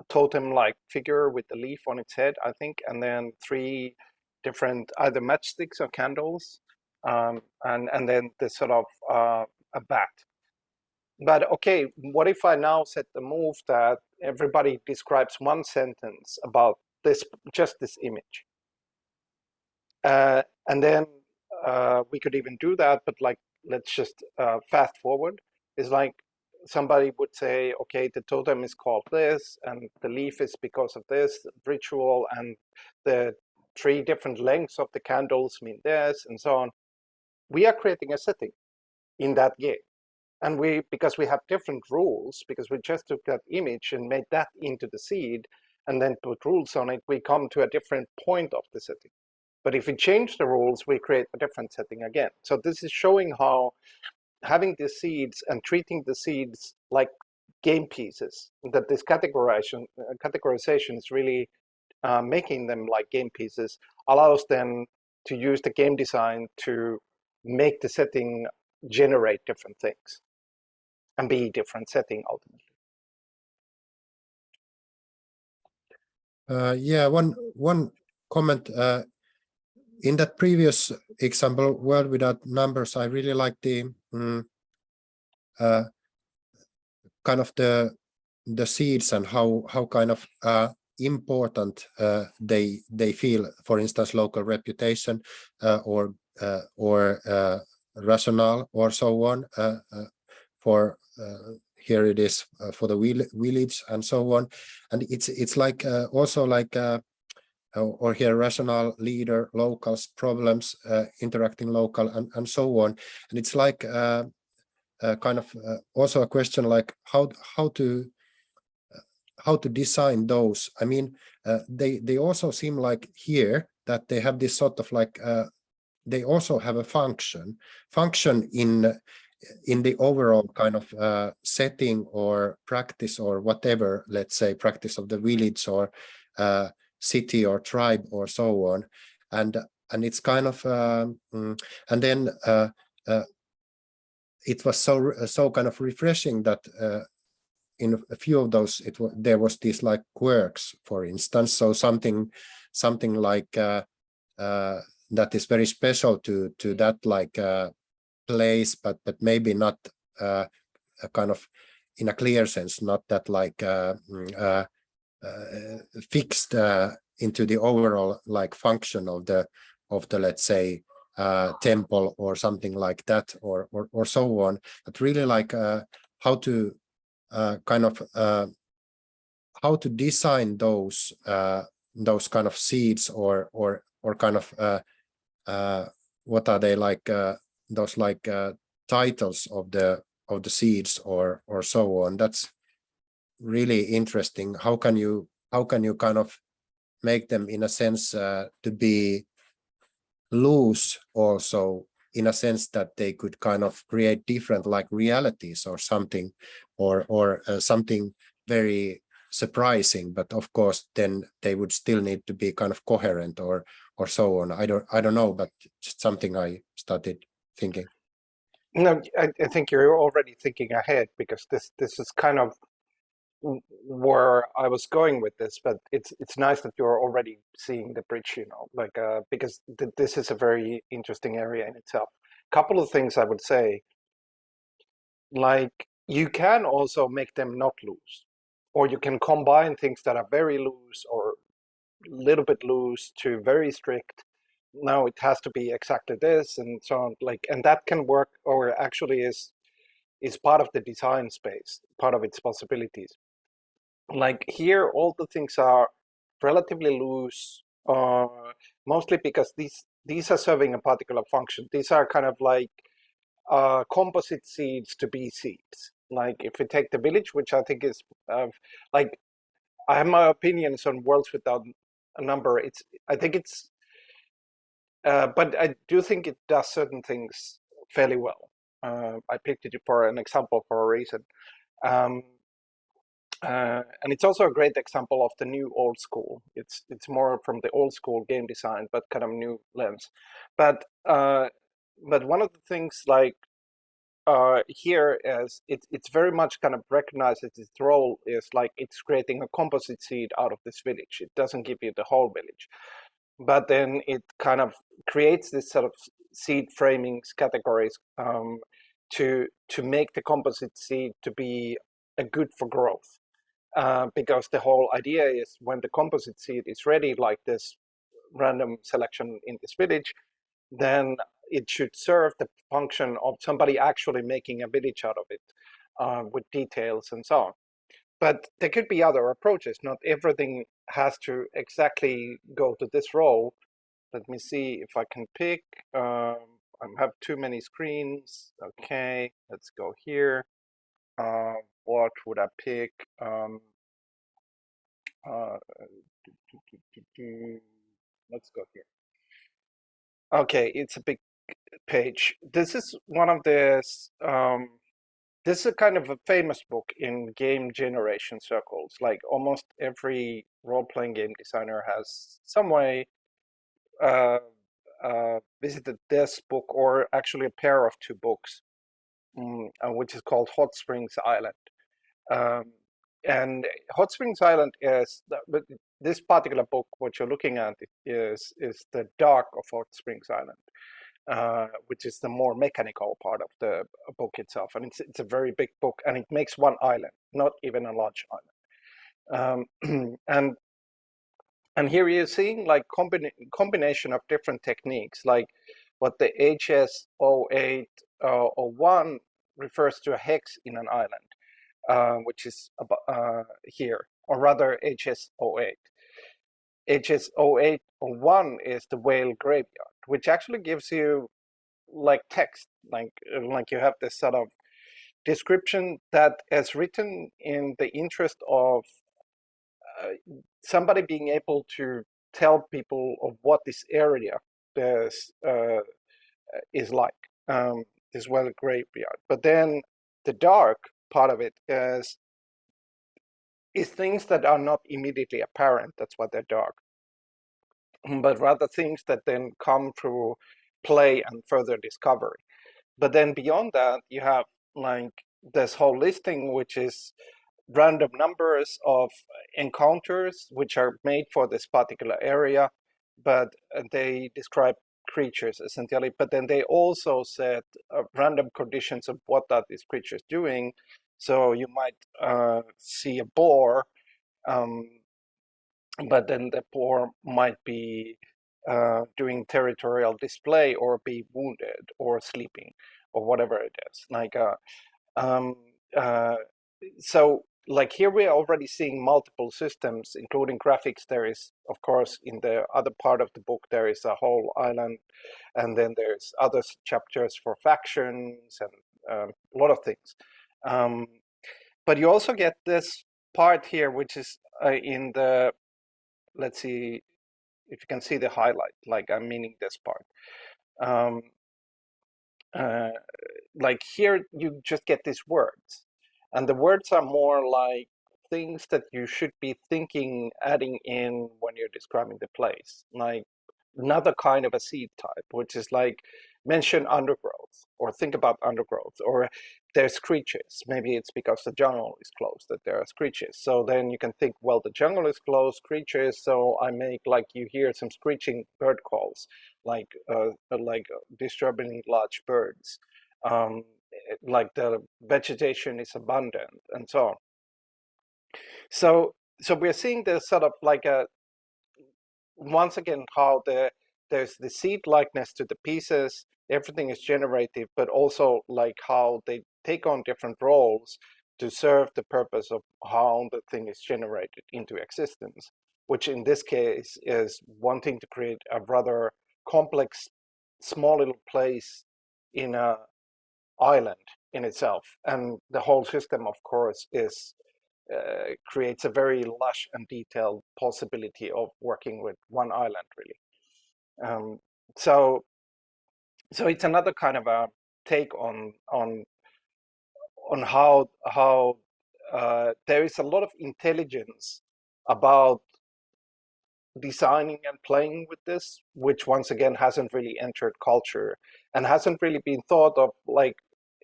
totem-like figure with the leaf on its head, I think, and then 3 different either matchsticks or candles, and then this sort of a bat. But okay, what if I now set the move that everybody describes 1 sentence about this, just this image, and then we could even do that, but like, let's just fast forward. It's like somebody would say, okay, the totem is called this, and the leaf is because of this ritual, and the 3 different lengths of the candles mean this, and so on. We are creating a setting in that game. And because we have different rules, because we just took that image and made that into the seed, and then put rules on it, we come to a different point of the setting. But if we change the rules, we create a different setting again. So this is showing how having the seeds and treating the seeds like game pieces, that this categorization is really making them like game pieces, allows them to use the game design to make the setting generate different things and be different setting ultimately. Yeah, one comment. In that previous example, world without numbers, I really like the kind of the seeds and how kind of important they feel. For instance, local reputation or rationale or so on. For here it is for the village and so on, and it's like also like. Or here rational, leader, locals, problems, interacting local, and so on. And it's like kind of also a question like how to design those. I mean, they also seem like here that they have this sort of like they also have a function in the overall kind of setting or practice or whatever, let's say practice of the village or city or tribe or so on, and it's kind of and then it was so kind of refreshing that in a few of those there was these like quirks, for instance, so something like that is very special to that like place, but maybe not a kind of in a clear sense, not that like fixed into the overall like function of the let's say temple or something like that or so on, but really like how to kind of how to design those kind of seeds or kind of what are they like those like titles of the seeds or so on. That's really interesting. How can you kind of make them in a sense to be loose also, in a sense that they could kind of create different like realities or something, or something very surprising, but of course then they would still need to be kind of coherent or so on. I don't know, but just something I started thinking. No, I think you're already thinking ahead, because this is kind of where I was going with this, but it's nice that you're already seeing the bridge, you know, like because this is a very interesting area in itself. Couple of things I would say, like you can also make them not loose, or you can combine things that are very loose or a little bit loose to very strict. No, it has to be exactly this and so on. Like, and that can work, or actually is part of the design space, part of its possibilities. Like here, all the things are relatively loose, mostly because these are serving a particular function. These are kind of like composite seeds to be seeds. Like if we take the village, which I think is like, I have my opinions on worlds without a number. I think it's, but I do think it does certain things fairly well. I picked it for an example for a reason. And it's also a great example of the new old school. It's more from the old school game design, but kind of new lens. But one of the things like here is it's very much kind of recognizes its role is like it's creating a composite seed out of this village. It doesn't give you the whole village, but then it kind of creates this sort of seed framings categories to make the composite seed to be a good for growth. Because the whole idea is when the composite seed is ready, like this random selection in this village, then it should serve the function of somebody actually making a village out of it with details and so on. But there could be other approaches. Not everything has to exactly go to this role. Let me see if I can pick. I have too many screens. Okay, let's go here. What would I pick? Let's go here. Okay, it's a big page. This is one of this. This is a kind of a famous book in game generation circles. Like almost every role-playing game designer has some way visited this book, or actually a pair of two books, which is called Hot Springs Island. And Hot Springs Island is, but this particular book, what you're looking at, is the dark of Hot Springs Island, which is the more mechanical part of the book itself. And it's a very big book, and it makes one island, not even a large island. And here you're seeing like combination of different techniques, like what the HS08 or 01 refers to a hex in an island, which is here, or rather HS08. HS08 or 01 is the whale graveyard, which actually gives you like text, like you have this sort of description that is written in the interest of somebody being able to tell people of what this area is like, this whale graveyard. But then the dark part of it is things that are not immediately apparent. That's why they're dark. But rather things that then come through play and further discovery. But then beyond that, you have like this whole listing, which is random numbers of encounters which are made for this particular area, but they describe creatures essentially. But then they also set random conditions of what are these creatures doing. So you might see a boar, but then the boar might be doing territorial display, or be wounded, or sleeping, or whatever it is. Like so like here we are already seeing multiple systems, including graphics. There is, of course, in the other part of the book, there is a whole island, and then there's other chapters for factions and a lot of things. But you also get this part here, which is in the, let's see if you can see the highlight, like I'm meaning this part. Um, like here you just get these words, and the words are more like things that you should be thinking, adding in when you're describing the place, like another kind of a seed type, which is like mention undergrowth or think about undergrowth, or there's screeches. Maybe it's because the jungle is closed that there are screeches. So then you can think, well, the jungle is closed, screeches, so I make like you hear some screeching bird calls, like disturbingly large birds. Like the vegetation is abundant and so on. So we're seeing this sort of like a, once again, how there's the seed likeness to the pieces, everything is generative, but also like how they take on different roles to serve the purpose of how the thing is generated into existence, which in this case is wanting to create a rather complex, small little place in a island in itself. And the whole system, of course, is creates a very lush and detailed possibility of working with one island, really. So it's another kind of a take on how there is a lot of intelligence about designing and playing with this, which once again hasn't really entered culture and hasn't really been thought of, like,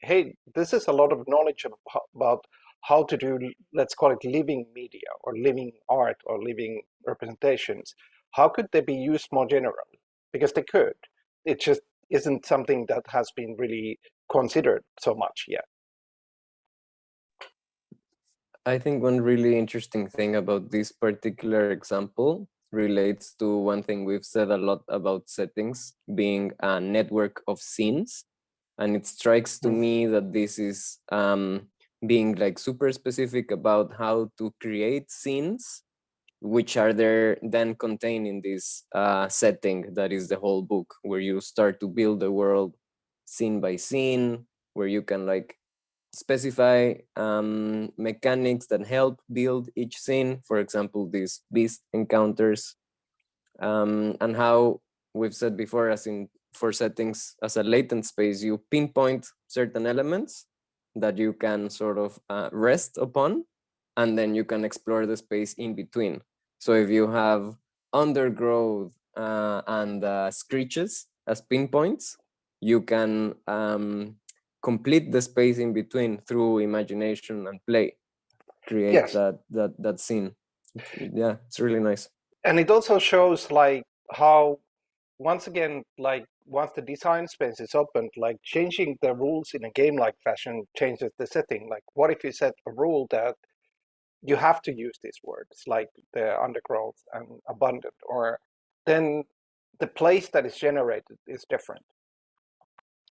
hey, this is a lot of knowledge about how to do, let's call it living media or living art or living representations. How could they be used more generally? Because they could. It just isn't something that has been really considered so much yet. I think one really interesting thing about this particular example relates to one thing we've said a lot about settings being a network of scenes. And it strikes to me that this is being like super specific about how to create scenes, which are there then contained in this setting that is the whole book, where you start to build the world scene by scene, where you can like specify mechanics that help build each scene. For example, these beast encounters, and how we've said before, as in for settings as a latent space, you pinpoint certain elements that you can sort of rest upon, and then you can explore the space in between. So if you have undergrowth and screeches as pinpoints, you can complete the space in between through imagination and play, create Yes. that scene. Yeah, it's really nice. And it also shows like how, once again, like once the design space is opened, like changing the rules in a game-like fashion changes the setting. Like what if you set a rule that you have to use these words like the undergrowth and abundant, or then the place that is generated is different.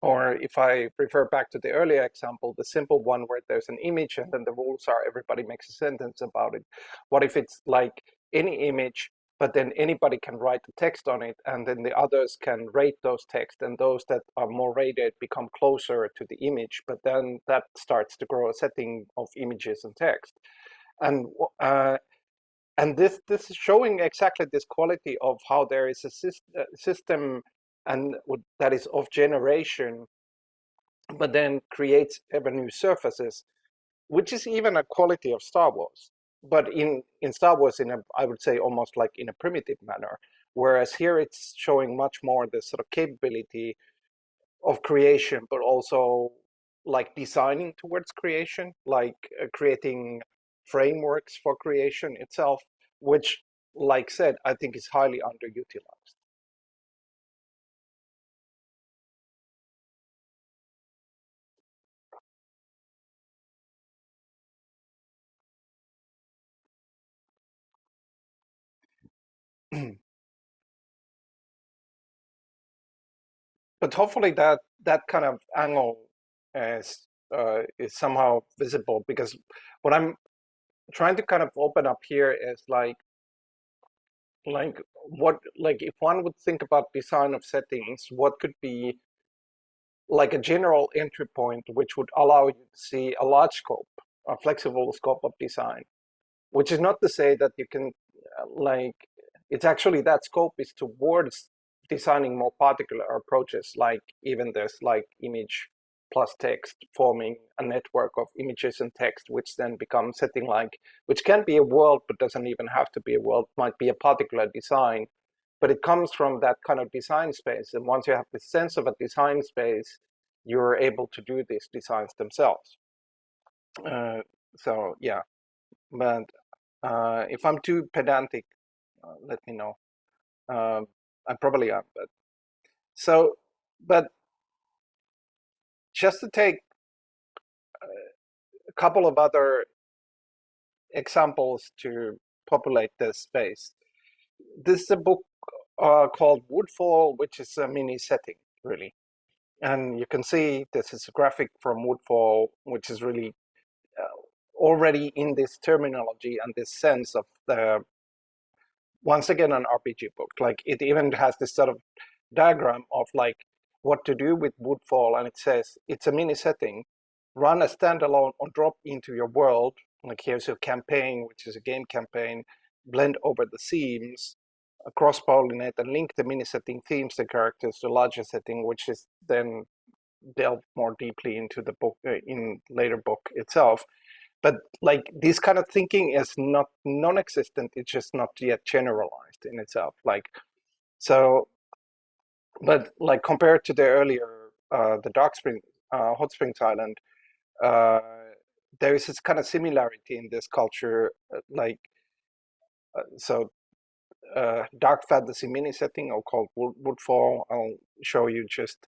Or if I refer back to the earlier example, the simple one where there's an image and then the rules are everybody makes a sentence about it. What if it's like any image, but then anybody can write the text on it, and then the others can rate those texts, and those that are more rated become closer to the image, but then that starts to grow a setting of images and text. And this is showing exactly this quality of how there is a system and that is of generation, but then creates ever new surfaces, which is even a quality of Star Wars. But in Star Wars, in a, I would say almost like in a primitive manner, whereas here it's showing much more the sort of capability of creation, but also like designing towards creation, like creating frameworks for creation itself, which, like said, I think is highly underutilized. But hopefully that kind of angle is somehow visible, because what I'm trying to kind of open up here is like if one would think about design of settings, what could be like a general entry point which would allow you to see a large scope, a flexible scope of design, which is not to say that you can it's actually that scope is towards designing more particular approaches, like even there's like image plus text forming a network of images and text, which then becomes setting like, which can be a world but doesn't even have to be a world, might be a particular design, but it comes from that kind of design space. And once you have the sense of a design space, you're able to do these designs themselves. So yeah, but if I'm too pedantic, let me know. I probably am, but just to take a couple of other examples to populate this space. This is a book called Woodfall, which is a mini setting, really. And you can see this is a graphic from Woodfall, which is really already in this terminology and this sense of the, once again, an RPG book. Like it even has this sort of diagram of like what to do with Woodfall, and it says it's a mini setting. Run a standalone or drop into your world. Like here's your campaign, which is a game campaign. Blend over the themes, cross-pollinate, and link the mini setting themes and characters to larger setting, which is then delved more deeply into the book in later book itself. But like this kind of thinking is not non-existent. It's just not yet generalized in itself. Like so, but like compared to the earlier the Dark Spring, Hot Springs Island, there is this kind of similarity in this culture, dark fantasy mini setting or called Woodfall. I'll show you just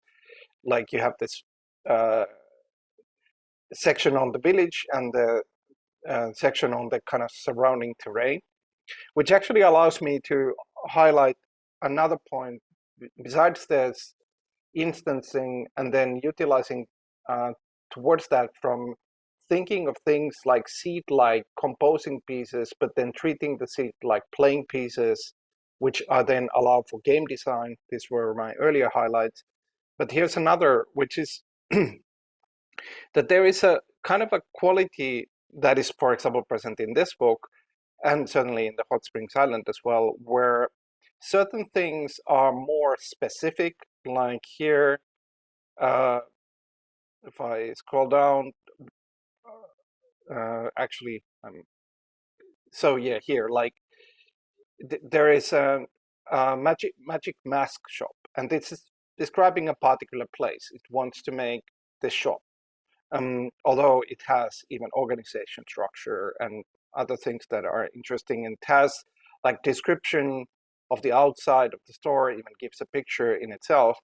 like you have this section on the village and the section on the kind of surrounding terrain, which actually allows me to highlight another point besides this instancing and then utilizing towards that from thinking of things like seed-like composing pieces, but then treating the seed like playing pieces, which are then allowed for game design. These were my earlier highlights. But here's another, which is that there is a kind of a quality that is, for example, present in this book, and certainly in the Hot Springs Island as well, where certain things are more specific, like here, if I scroll down, actually, so yeah, here, like there is a magic mask shop, and this is describing a particular place. It wants to make this shop, although it has even organization structure and other things that are interesting, and it has like description of the outside of the store, even gives a picture in itself.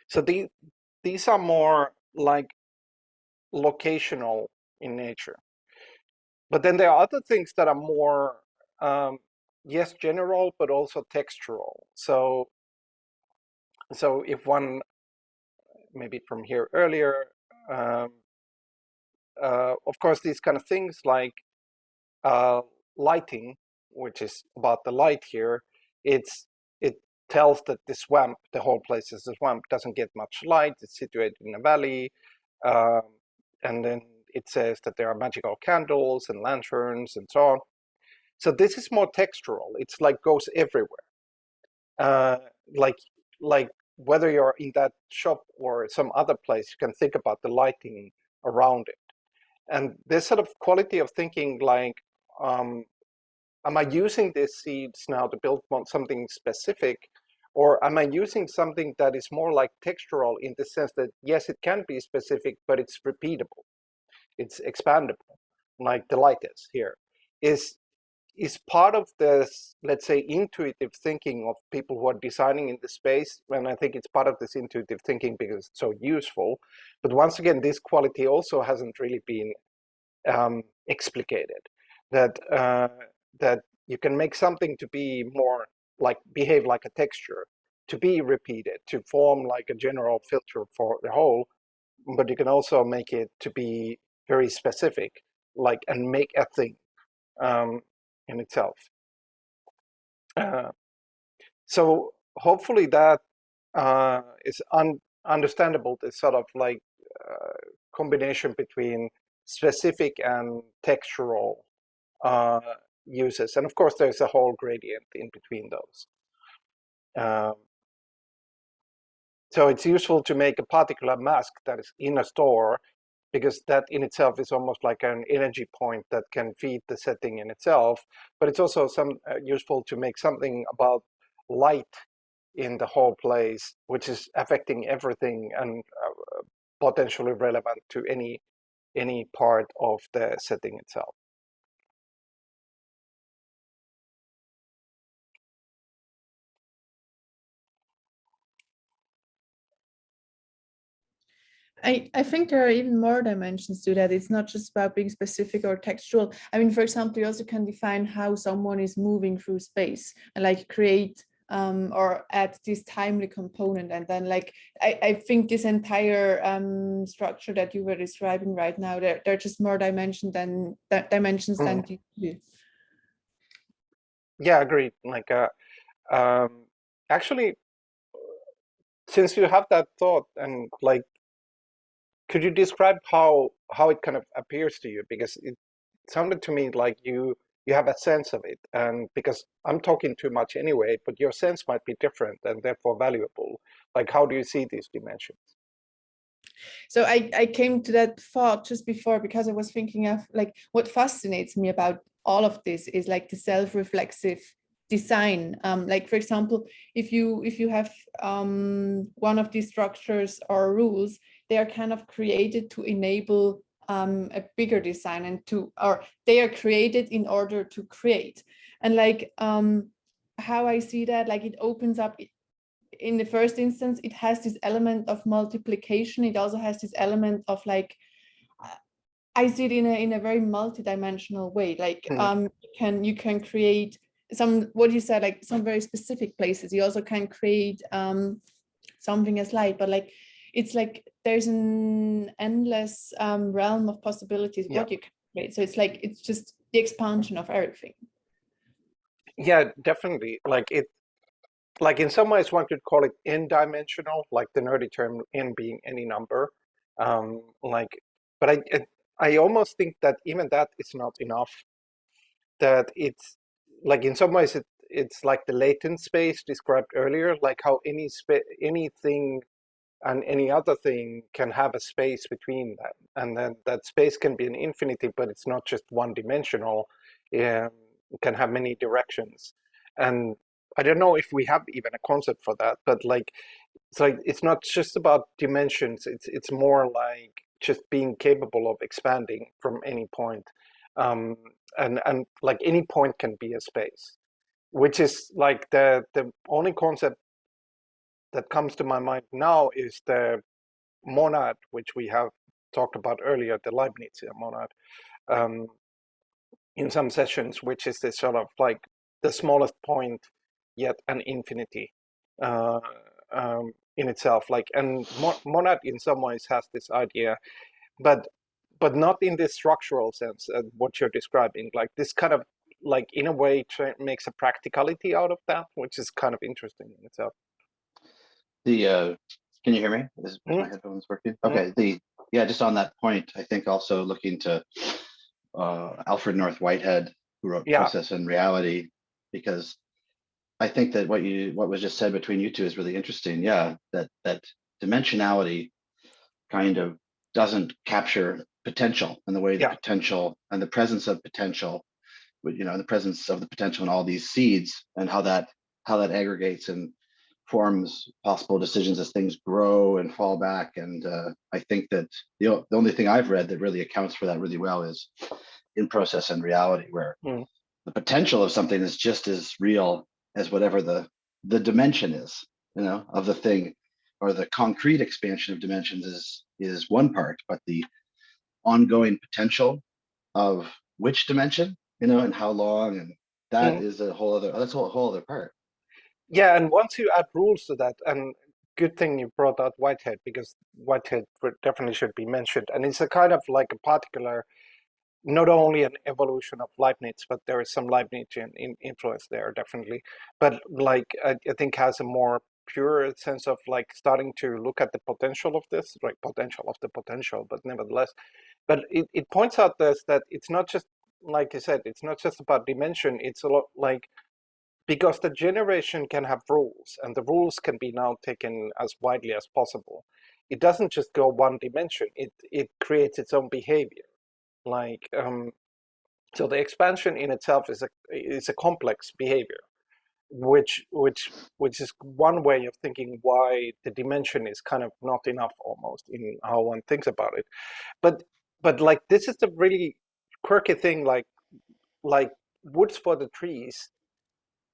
So these are more like locational in nature. But then there are other things that are more, yes, general, but also textural. So if one, maybe from here earlier, of course, these kind of things like lighting, which is about the light here, it tells that the swamp, the whole place is a swamp, doesn't get much light. It's situated in a valley, and then it says that there are magical candles and lanterns and so on. So this is more textural. It's like goes everywhere. Like whether you're in that shop or some other place, you can think about the lighting around it. And this sort of quality of thinking, like, am I using these seeds now to build something specific, or am I using something that is more like textural in the sense that, yes, it can be specific, but it's repeatable, it's expandable, like the light is here, is part of this, let's say, intuitive thinking of people who are designing in the space. And I think it's part of this intuitive thinking because it's so useful. But once again, this quality also hasn't really been explicated. That you can make something to be more like behave like a texture, to be repeated, to form like a general filter for the whole, but you can also make it to be very specific, like, and make a thing in itself. So hopefully that is understandable, this sort of like combination between specific and textural uses. And of course, there's a whole gradient in between those. So it's useful to make a particular mask that is in a store, because that in itself is almost like an energy point that can feed the setting in itself. But it's also useful to make something about light in the whole place, which is affecting everything and potentially relevant to any part of the setting itself. I think there are even more dimensions to that. It's not just about being specific or textual. I mean, for example, you also can define how someone is moving through space and like create or add this timely component. And then like, I think this entire structure that you were describing right now, there are just more dimensions than you do. Yeah, agreed. Like, actually, since you have that thought, and like, could you describe how it kind of appears to you? Because it sounded to me like you have a sense of it, and because I'm talking too much anyway, but your sense might be different and therefore valuable. Like, how do you see these dimensions? So I came to that thought just before, because I was thinking of like what fascinates me about all of this is like the self-reflexive design. Like, for example, if you have one of these structures or rules, they are kind of created to enable a bigger design, and or they are created in order to create. And like how I see that, like, it opens up. In the first instance, it has this element of multiplication. It also has this element of like, I see it in a very multidimensional way. Like you can create some, what you said, like some very specific places. You also can create something as light, but like it's like there's an endless realm of possibilities what you can create. So it's like it's just the expansion of everything. Yeah, definitely. Like in some ways, one could call it n-dimensional, like the nerdy term n being any number. But I almost think that even that is not enough. That it's like in some ways it's like the latent space described earlier, like how anything and any other thing can have a space between them, and then that space can be an infinity, but it's not just one dimensional. It can have many directions, and I don't know if we have even a concept for that, but like it's not just about dimensions. It's more like just being capable of expanding from any point, and like any point can be a space, which is like the only concept that comes to my mind now is the monad, which we have talked about earlier, the Leibnizian monad, in some sessions, which is this sort of like the smallest point, yet an infinity in itself. Like, and monad in some ways has this idea, but not in this structural sense, what you're describing. Like this kind of like in a way makes a practicality out of that, which is kind of interesting in itself. Can you hear me? Is my headphones working? Okay. Just on that point, I think also looking to Alfred North Whitehead, who wrote Process and Reality, because I think that what was just said between you two is really interesting. Yeah, that dimensionality kind of doesn't capture potential in the way the potential and the presence of potential, the presence of the potential in all these seeds, and how that aggregates and forms possible decisions as things grow and fall back. And I think that the only thing I've read that really accounts for that really well is in Process and Reality, where the potential of something is just as real as whatever the dimension is, of the thing, or the concrete expansion of dimensions is one part, but the ongoing potential of which dimension, and how long, and that is a whole other part. Yeah, and once you add rules to that, and good thing you brought out Whitehead, because Whitehead definitely should be mentioned. And it's a kind of like a particular, not only an evolution of Leibniz, but there is some Leibnizian influence there, definitely. But like, I think has a more pure sense of like starting to look at the potential of this, like potential of the potential, but nevertheless. But it points out this, that it's not just, like you said, it's not just about dimension, it's a lot like, because the generation can have rules, and the rules can be now taken as widely as possible. It doesn't just go one dimension, it creates its own behavior. Like, so the expansion in itself is a complex behavior, which is one way of thinking why the dimension is kind of not enough almost in how one thinks about it. But like, this is the really quirky thing, like woods for the trees.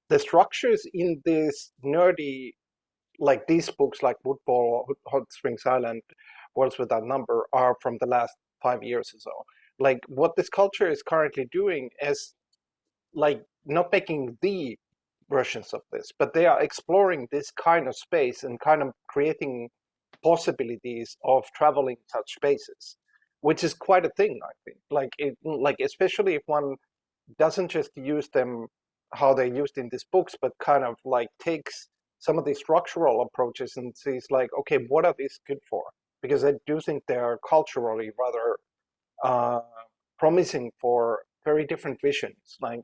The structures in this nerdy, like these books, like Woodball, Hot Springs Island, Worlds Without Number, are from the last 5 years or so. Like, what this culture is currently doing is like not making the versions of this, but they are exploring this kind of space and kind of creating possibilities of traveling such spaces, which is quite a thing, I think. Like especially if one doesn't just use them how they're used in these books, but kind of like takes some of these structural approaches and sees like, okay, what are these good for? Because I do think they are culturally rather uh, promising for very different visions, like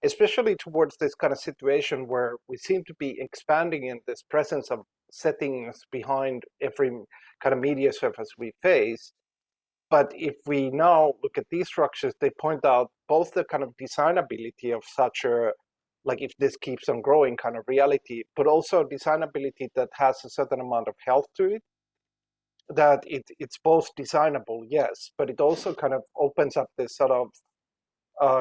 especially towards this kind of situation where we seem to be expanding in this presence of settings behind every kind of media surface we face. But if we now look at these structures, they point out both the kind of designability of such a, like if this keeps on growing kind of reality, but also designability that has a certain amount of health to it, that it's both designable, yes, but it also kind of opens up this sort of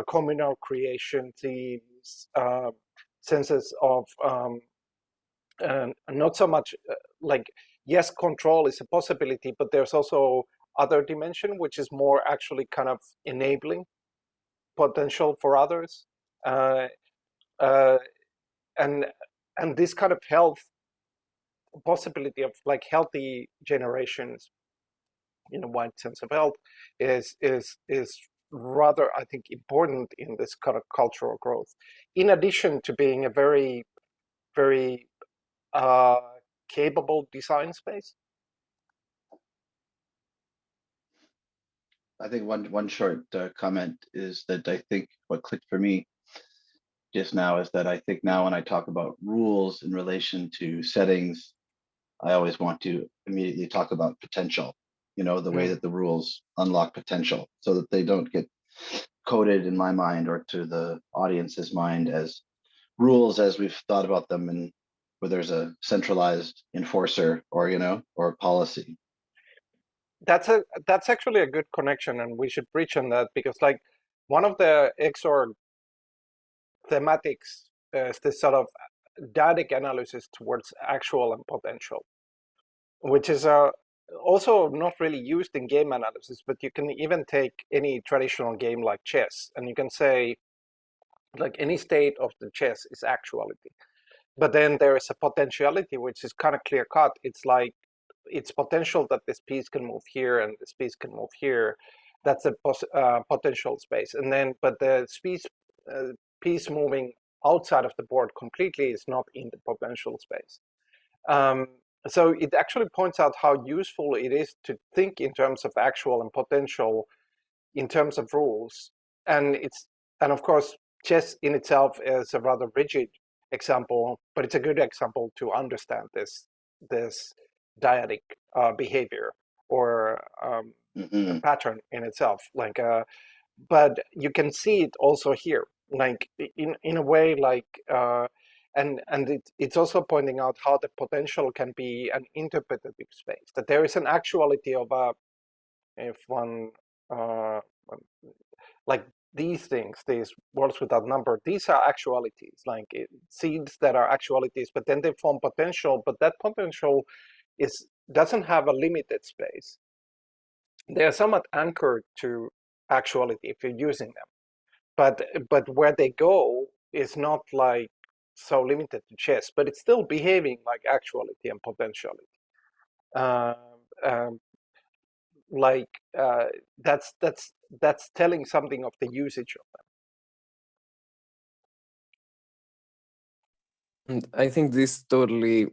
communal creation themes, senses of not so much like, yes, control is a possibility, but there's also other dimension, which is more actually kind of enabling potential for others. Uh, uh, and this kind of health possibility of like healthy generations in a wide sense of health is rather, I think, important in this kind of cultural growth, in addition to being a very, very uh, capable design space. I think one short comment is that I think what clicked for me just now is that I think now when I talk about rules in relation to settings, I always want to immediately talk about potential, you know, the way that the rules unlock potential so that they don't get coded in my mind or to the audience's mind as rules as we've thought about them, and where there's a centralized enforcer or, you know, or policy. That's actually a good connection, and we should preach on that, because like one of the XORG thematics is this sort of dyadic analysis towards actual and potential, which is also not really used in game analysis, but you can even take any traditional game like chess, and you can say like any state of the chess is actuality. But then there is a potentiality which is kind of clear cut. It's like it's potential that this piece can move here and this piece can move here. That's a potential space. And then, but the piece moving outside of the board completely is not in the potential space. So it actually points out how useful it is to think in terms of actual and potential in terms of rules. And of course, chess in itself is a rather rigid example, but it's a good example to understand this dyadic behavior or pattern in itself. Like, but you can see it also here, like in a way, like. And it's also pointing out how the potential can be an interpretative space, that there is an actuality of if one like these things, these worlds without number, these are actualities, like seeds that are actualities, but then they form potential, but that potential doesn't have a limited space. They are somewhat anchored to actuality if you're using them, but where they go is not like so limited to chess, but it's still behaving like actuality and potentiality. Like that's telling something of the usage of them. And I think this totally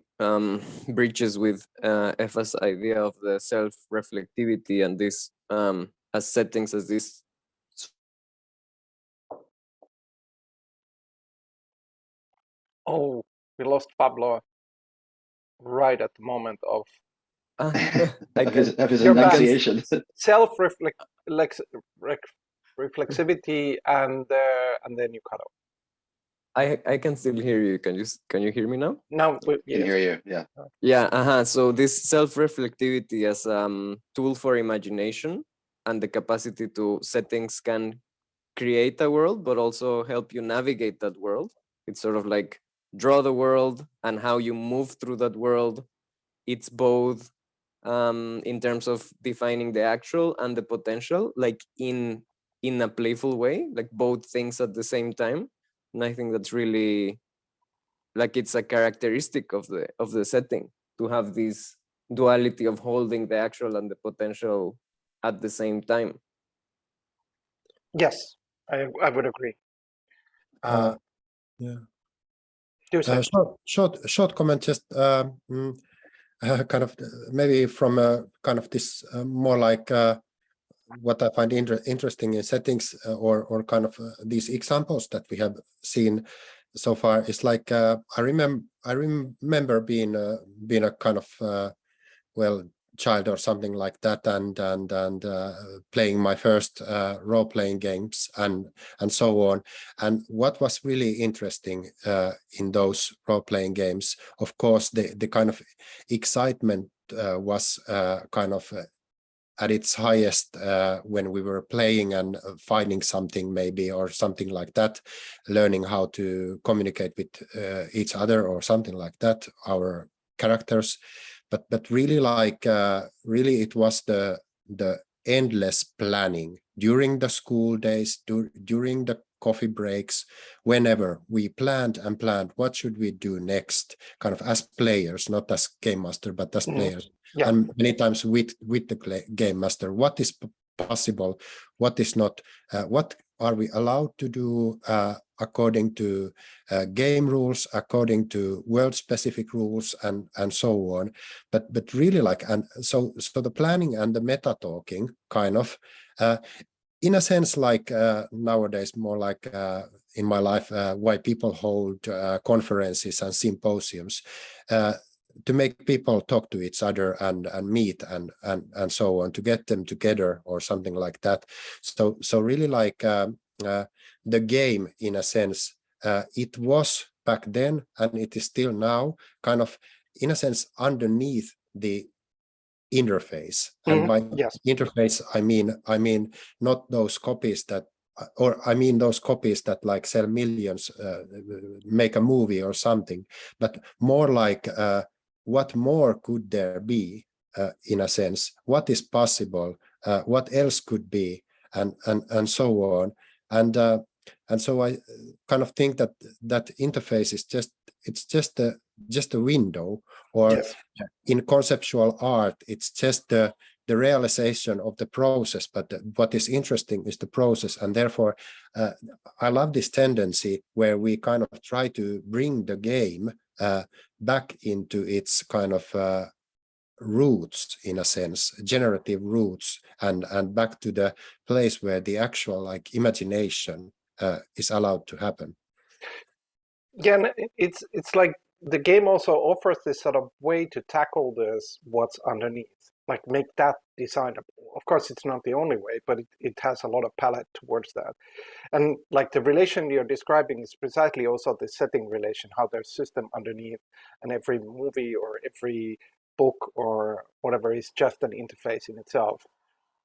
breaches with Eva's idea of the self-reflectivity and this as settings as this. Oh, we lost Pablo right at the moment of I of his You're back. enunciation. Reflexivity, and then you cut off. I can still hear you. Can you hear me now? Now, Can yes. hear you. Yeah. Yeah. So this self-reflectivity as tool for imagination and the capacity to settings can create a world, but also help you navigate that world. It's sort of like draw the world and how you move through that world. It's both in terms of defining the actual and the potential, like in a playful way, like both things at the same time. And I think that's really like it's a characteristic of the setting to have this duality of holding the actual and the potential at the same time. Yes, I would agree. Yeah. Short comment, just kind of maybe from a kind of this more like what I find interesting in settings or kind of these examples that we have seen so far is like I remember being a kind of well, child or something like that, and playing my first role-playing games and so on. And what was really interesting in those role-playing games, of course, the kind of excitement was kind of at its highest when we were playing and finding something maybe or something like that, learning how to communicate with each other or something like that, our characters. But really, like really, it was the endless planning during the school days, during the coffee breaks, whenever we planned and planned what should we do next, kind of as players, not as game master, but as players. Yeah. And many times with the game master, what is possible, what is not, what are we allowed to do according to game rules, according to world-specific rules, and so on. But really, like, and so the planning and the meta talking kind of, in a sense, like nowadays, more like in my life, why people hold conferences and symposiums. To make people talk to each other and meet and so on, to get them together or something like that. So really, like the game, in a sense, it was back then and it is still now kind of, in a sense, underneath the interface. And by interface, I mean not those copies that, or I mean those copies that like sell millions, make a movie or something, but more like what more could there be, in a sense, what is possible, what else could be, and so on. And so I kind of think that interface is just a window, or in conceptual art, it's just the realization of the process. But what is interesting is the process, and therefore I love this tendency where we kind of try to bring the game back into its kind of roots, in a sense, generative roots, and back to the place where the actual like imagination is allowed to happen. Yeah, and it's like the game also offers this sort of way to tackle this, what's underneath, like make that designable. Of course, it's not the only way, but it has a lot of palette towards that. And like the relation you're describing is precisely also the setting relation, how there's system underneath, and every movie or every book or whatever is just an interface in itself.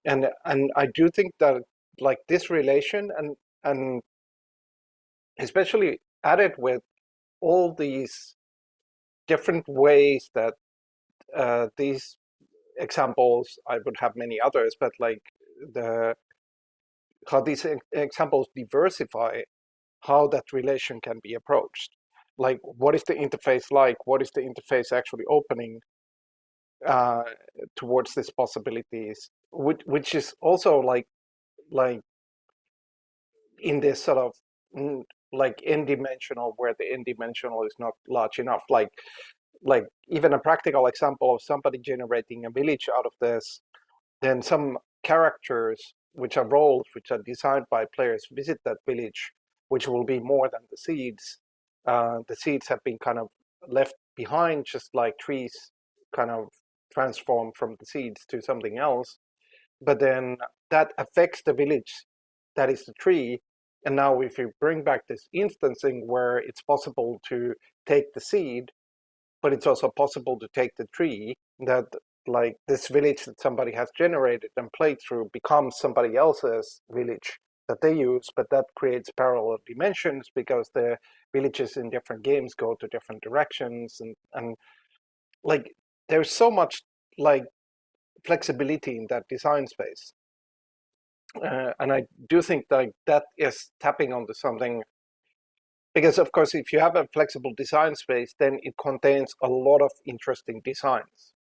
And I do think that like this relation and especially added with all these different ways that these examples, I would have many others, but like how these examples diversify how that relation can be approached. like what is the interface like? What is the interface actually opening towards these possibilities? Which is also like in this sort of like n-dimensional, where the n-dimensional is not large enough. Like even a practical example of somebody generating a village out of this, then some characters, which are roles, which are designed by players, visit that village, which will be more than the seeds. The seeds have been kind of left behind, just like trees kind of transform from the seeds to something else. But then that affects the village, that is the tree. And now if you bring back this instancing where it's possible to take the seed, but it's also possible to take the tree, that like this village that somebody has generated and played through becomes somebody else's village that they use, but that creates parallel dimensions because the villages in different games go to different directions, and like there's so much like flexibility in that design space. And I do think like that is tapping onto something, because of course if you have a flexible design space, then it contains a lot of interesting designs.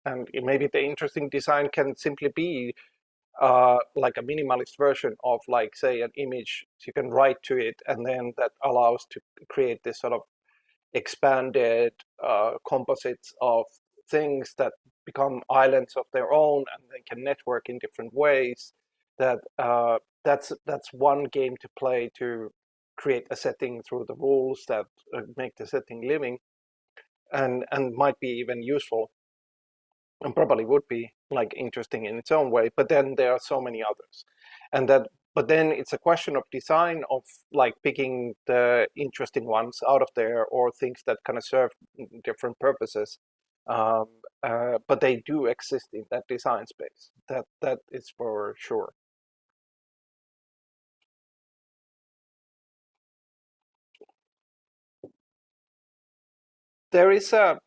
And maybe the interesting design can simply be like a minimalist version of, like, say, an image. So you can write to it, and then that allows to create this sort of expanded composites of things that become islands of their own, and they can network in different ways. That's one game to play to create a setting through the rules that make the setting living, and might be even useful, and probably would be like interesting in its own way. But then there are so many others, and that but then it's a question of design, of like picking the interesting ones out of there, or things that kind of serve different purposes. But they do exist in that design space. That is for sure. There is a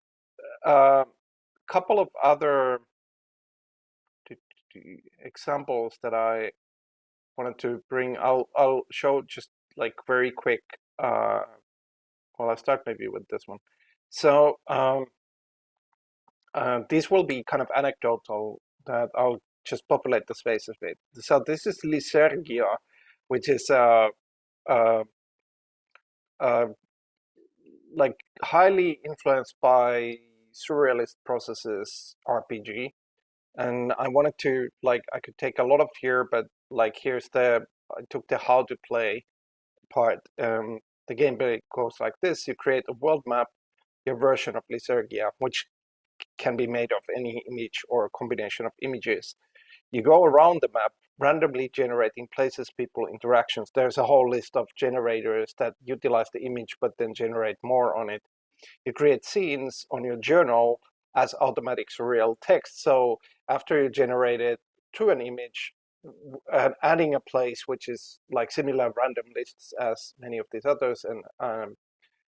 couple of other examples that I wanted to bring. I'll show just like very quick. Well, I'll start maybe with this one. So these will be kind of anecdotal, that I'll just populate the spaces with. So this is Lysergia, which is like highly influenced by surrealist processes RPG. And I wanted to, like, I could take a lot of here, but like here's I took the how to play part. The gameplay goes like this: you create a world map, your version of Lysergia, which can be made of any image or a combination of images. You go around the map, randomly generating places, people, interactions. There's a whole list of generators that utilize the image, but then generate more on it. You create scenes on your journal as automatic surreal text. So after you generate it to an image, adding a place which is like similar random lists as many of these others,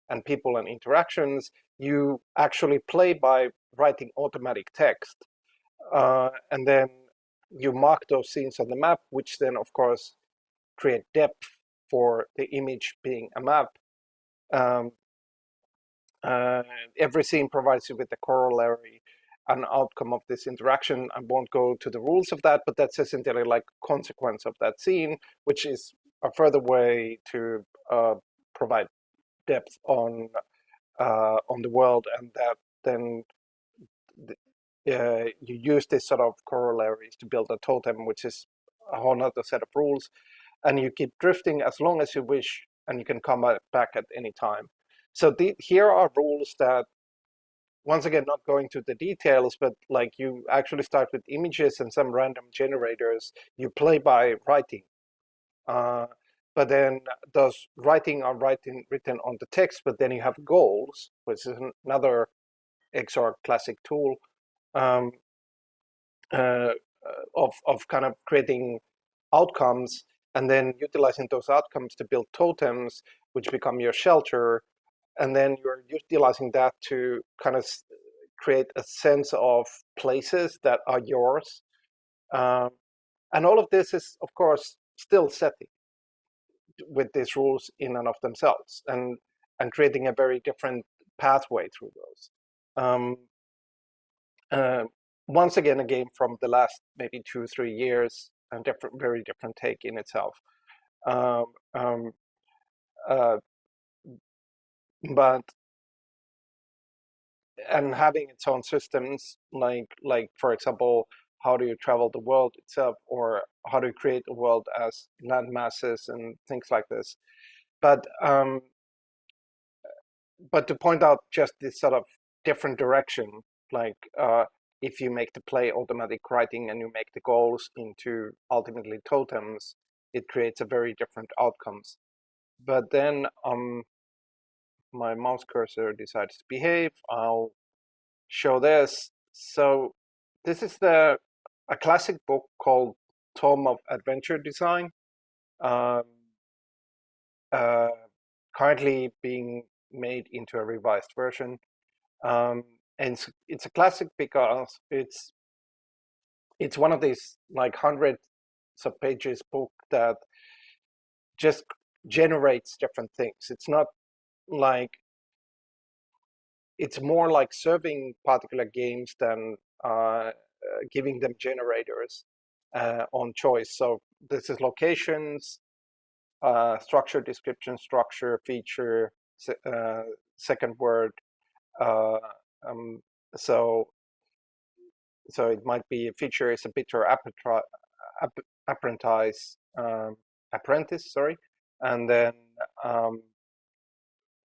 and people and interactions, you actually play by writing automatic text. And then you mark those scenes on the map, which then, of course, create depth for the image being a map. Every scene provides you with a corollary, an outcome of this interaction. I won't go to the rules of that, but that's essentially like consequence of that scene, which is a further way to provide depth on the world, and that then you use this sort of corollaries to build a totem, which is a whole other set of rules, and you keep drifting as long as you wish, and you can come back at any time. So here are rules that, once again, not going to the details, but like you actually start with images and some random generators. You play by writing. But then those writing are written on the text, but then you have goals, which is another XORG classic tool, of kind of creating outcomes, and then utilizing those outcomes to build totems, which become your shelter, and then you're utilizing that to kind of create a sense of places that are yours. And all of this is, of course, still setting with these rules in and of themselves. And and creating a very different pathway through those. Once again, a game from the last maybe 2-3 years, and very different take in itself. But and having its own systems, like for example, how do you travel the world itself, or how do you create a world as land masses and things like this. But to point out just this sort of different direction, like if you make the play automatic writing and you make the goals into ultimately totems, it creates a very different outcomes. But then my mouse cursor decides to behave. I'll show this. So this is a classic book called Tome of Adventure Design, currently being made into a revised version. And it's a classic because it's one of these like hundreds of pages book that just generates different things. It's not like, it's more like serving particular games than giving them generators on choice. So this is locations, structure, description, structure, feature, second word. So it might be a feature is a bitter apprentice, sorry, and then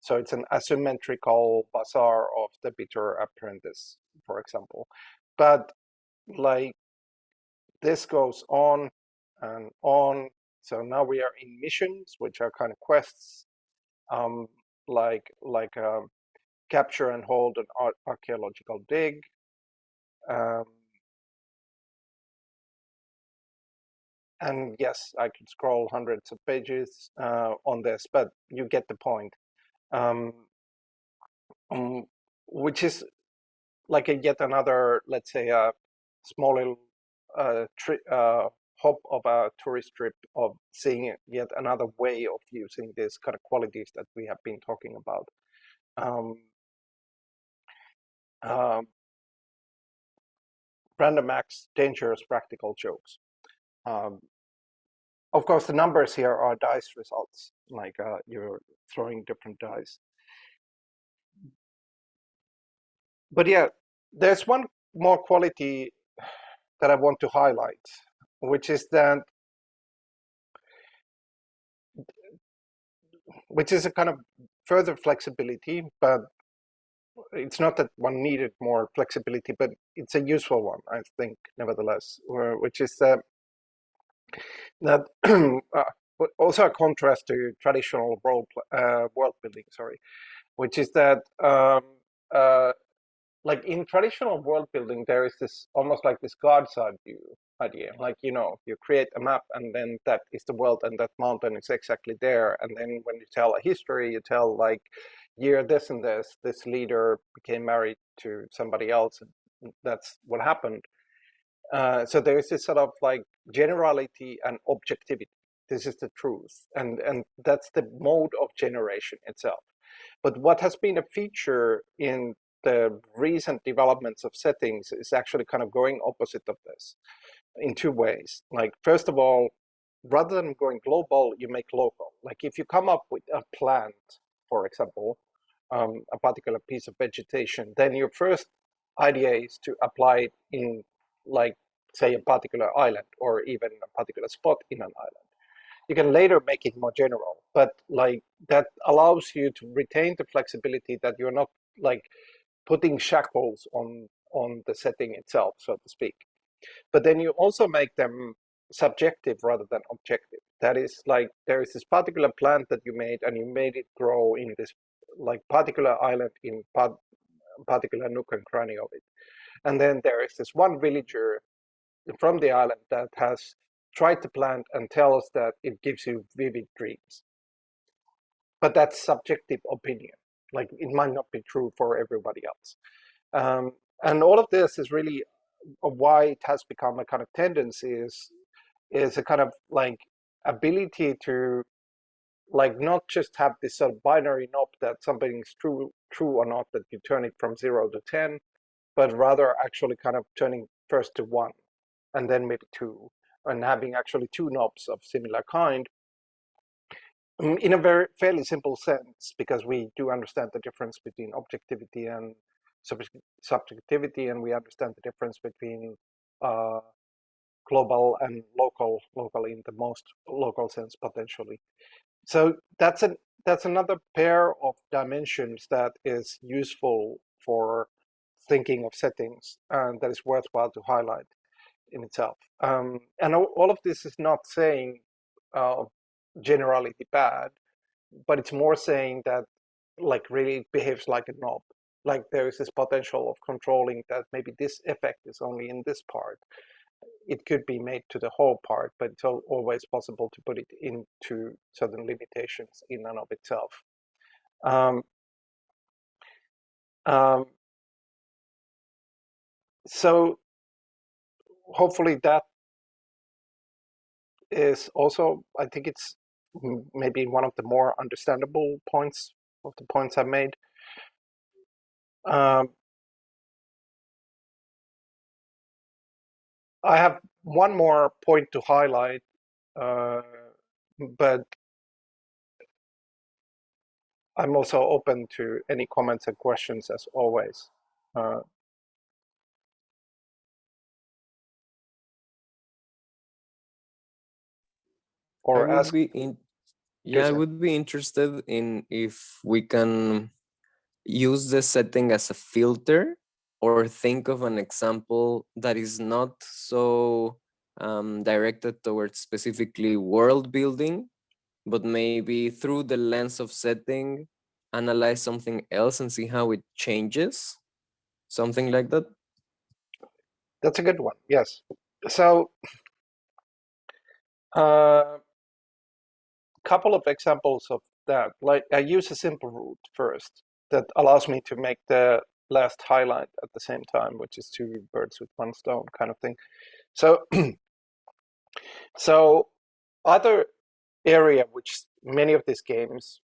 so it's an asymmetrical bazaar of the bitter apprentice, for example. But like this goes on and on. So now we are in missions, which are kind of quests, like capture and hold an archaeological dig. And yes, I could scroll hundreds of pages on this, but you get the point. Which is like yet another, let's say, a small little hop of a tourist trip of seeing yet another way of using these kind of qualities that we have been talking about. Random acts, dangerous practical jokes. Of course, the numbers here are dice results, like you're throwing different dice. But yeah, there's one more quality that I want to highlight, which is a kind of further flexibility, but it's not that one needed more flexibility, but it's a useful one, I think, nevertheless, which is that also a contrast to traditional world building, sorry, which is that like in traditional world building, there is this almost like this God's eye view idea. Like, you create a map and then that is the world and that mountain is exactly there. And then when you tell a history, you tell like year this and this leader became married to somebody else. And that's what happened. So there is this sort of like generality and objectivity. This is the truth. And that's the mode of generation itself. But what has been a feature in the recent developments of settings is actually kind of going opposite of this in two ways. Like, first of all, rather than going global, you make local. Like if you come up with a plant, for example, a particular piece of vegetation, then your first idea is to apply it in, like, say, a particular island or even a particular spot in an island. You can later make it more general, but like that allows you to retain the flexibility that you're not like putting shackles on the setting itself, so to speak. But then you also make them subjective rather than objective. That is, like, there is this particular plant that you made and you made it grow in this like particular island in particular nook and cranny of it. And then there is this one villager from the island that has tried to plant and tells that it gives you vivid dreams. But that's subjective opinion. Like, it might not be true for everybody else. And all of this is really why it has become a kind of tendency is a kind of like ability to like not just have this sort of binary knob that something is true or not, that you turn it from 0 to 10, but rather actually kind of turning first to 1 and then maybe 2, and having actually 2 knobs of similar kind in a very fairly simple sense, because we do understand the difference between objectivity and subjectivity, and we understand the difference between global and local in the most local sense potentially. So that's another pair of dimensions that is useful for thinking of settings, and that is worthwhile to highlight in itself. And all of this is not saying generality bad, but it's more saying that like really it behaves like a knob. Like there is this potential of controlling that maybe this effect is only in this part. It could be made to the whole part, but it's always possible to put it into certain limitations in and of itself. So hopefully that is also, I think it's maybe one of the more understandable points of the points I made. I have one more point to highlight, but I'm also open to any comments and questions as always. Or I would ask. be in, yeah, I Jason. would be interested in if we can use the setting as a filter, or think of an example that is not so directed towards specifically world building, but maybe through the lens of setting, analyze something else and see how it changes, something like that. That's a good one, yes. So couple of examples of that. Like I use a simple route first that allows me to make the last highlight at the same time, which is 2 birds with 1 stone kind of thing. So, so other area which many of these games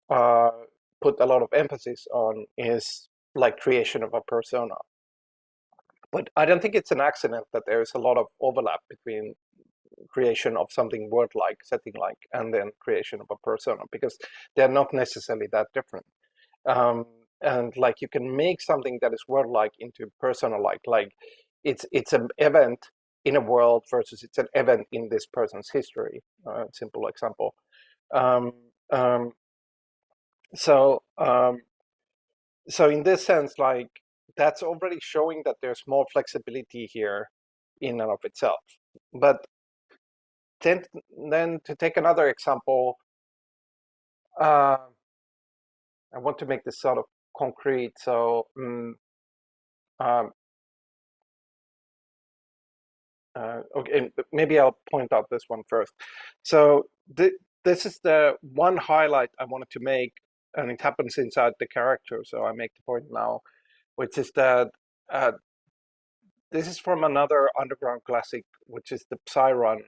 put a lot of emphasis on is like creation of a persona. But I don't think it's an accident that there is a lot of overlap between creation of something word-like, setting-like, and then creation of a persona, because they're not necessarily that different. And like you can make something that is word-like into persona-like, like it's an event in a world versus it's an event in this person's history. Simple example. Um, um, so so in this sense, like that's already showing that there's more flexibility here in and of itself. But then to take another example, I want to make this sort of concrete. So okay, maybe I'll point out this one first. So this is the one highlight I wanted to make, and it happens inside the character. So I make the point now, which is that this is from another underground classic, which is the Psyrun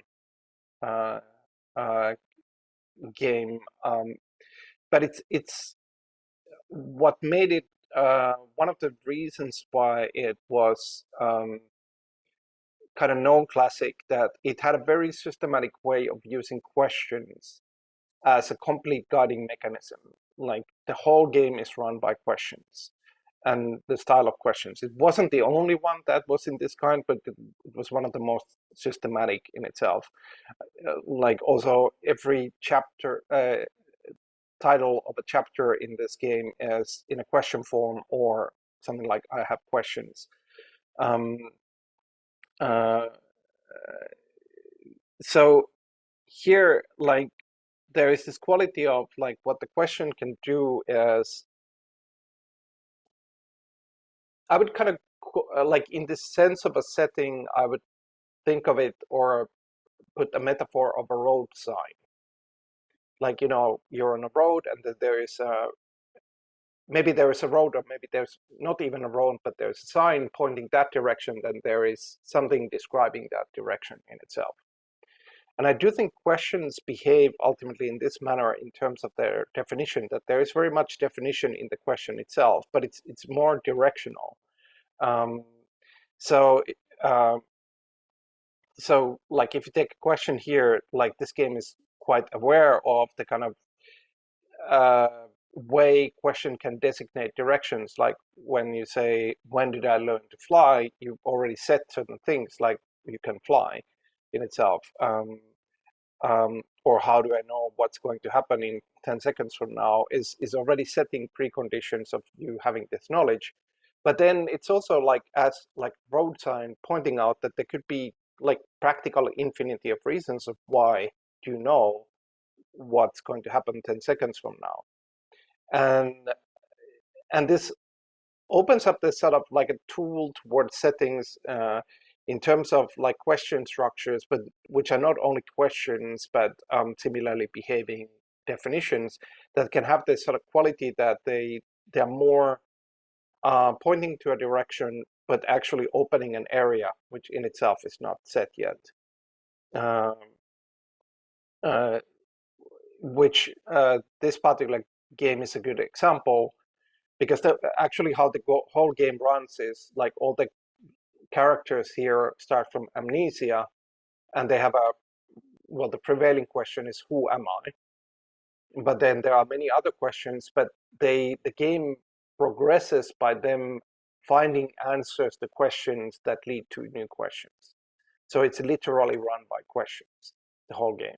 game. But it's what made it one of the reasons why it was kind of known classic, that it had a very systematic way of using questions as a complete guiding mechanism. Like the whole game is run by questions and the style of questions. It wasn't the only one that was in this kind, but it was one of the most systematic in itself. Like also every chapter, title of a chapter in this game is in a question form or something like "I have questions." Um, uh, so here, like there is this quality of like what the question can do is, I would kind of like in the sense of a setting, I would think of it or put a metaphor of a road sign. Like, you know, you're on a road and then there is a, maybe there is a road, or maybe there's not even a road, but there's a sign pointing that direction, then there is something describing that direction in itself. And I do think questions behave ultimately in this manner in terms of their definition, that there is very much definition in the question itself, but it's more directional. So uh, so like if you take a question here, like this game is quite aware of the kind of way question can designate directions. Like when you say, when did I learn to fly? You've already said certain things like you can fly in itself. Or how do I know what's going to happen in 10 seconds from now is already setting preconditions of you having this knowledge. But then it's also like, as like road sign pointing out that there could be like practical infinity of reasons of why do you know what's going to happen 10 seconds from now. And this opens up this sort of like a tool towards settings in terms of like question structures, but which are not only questions, but similarly behaving definitions that can have this sort of quality that they're more pointing to a direction, but actually opening an area, which in itself is not set yet. Which this particular game is a good example, because actually how the whole game runs is like all the characters here start from amnesia, and they have well, the prevailing question is, who am I? But then there are many other questions, but the game progresses by them finding answers to questions that lead to new questions. So it's literally run by questions, the whole game.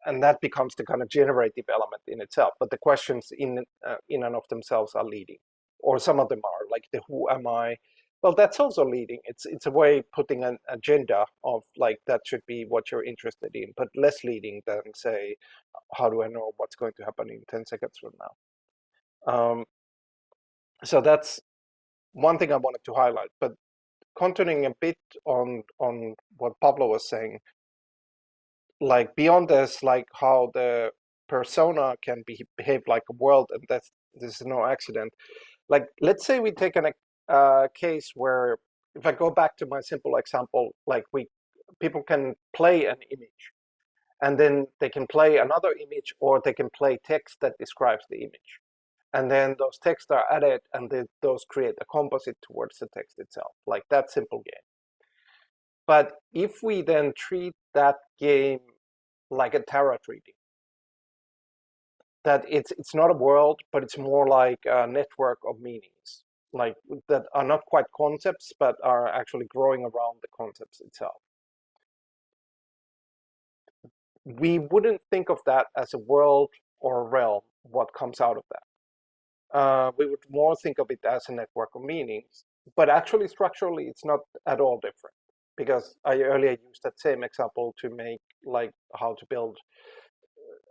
And that becomes the kind of generative element in itself. But the questions in and of themselves are leading, or some of them are like the who am I. Well, that's also leading. It's a way putting an agenda of like that should be what you're interested in, but less leading than say, how do I know what's going to happen in 10 seconds from now? So that's one thing I wanted to highlight. But continuing a bit on what Pablo was saying, like beyond this, like how the persona can behave like a world, and this is no accident. Like let's say we take a case where, if I go back to my simple example, like people can play an image, and then they can play another image, or they can play text that describes the image, and then those texts are added, and those create a composite towards the text itself, like that simple game. But if we then treat that game like a tarot reading, that it's not a world, but it's more like a network of meanings, like that are not quite concepts, but are actually growing around the concepts itself. We wouldn't think of that as a world or a realm, what comes out of that. We would more think of it as a network of meanings, but actually structurally it's not at all different, because I earlier used that same example to make like how to build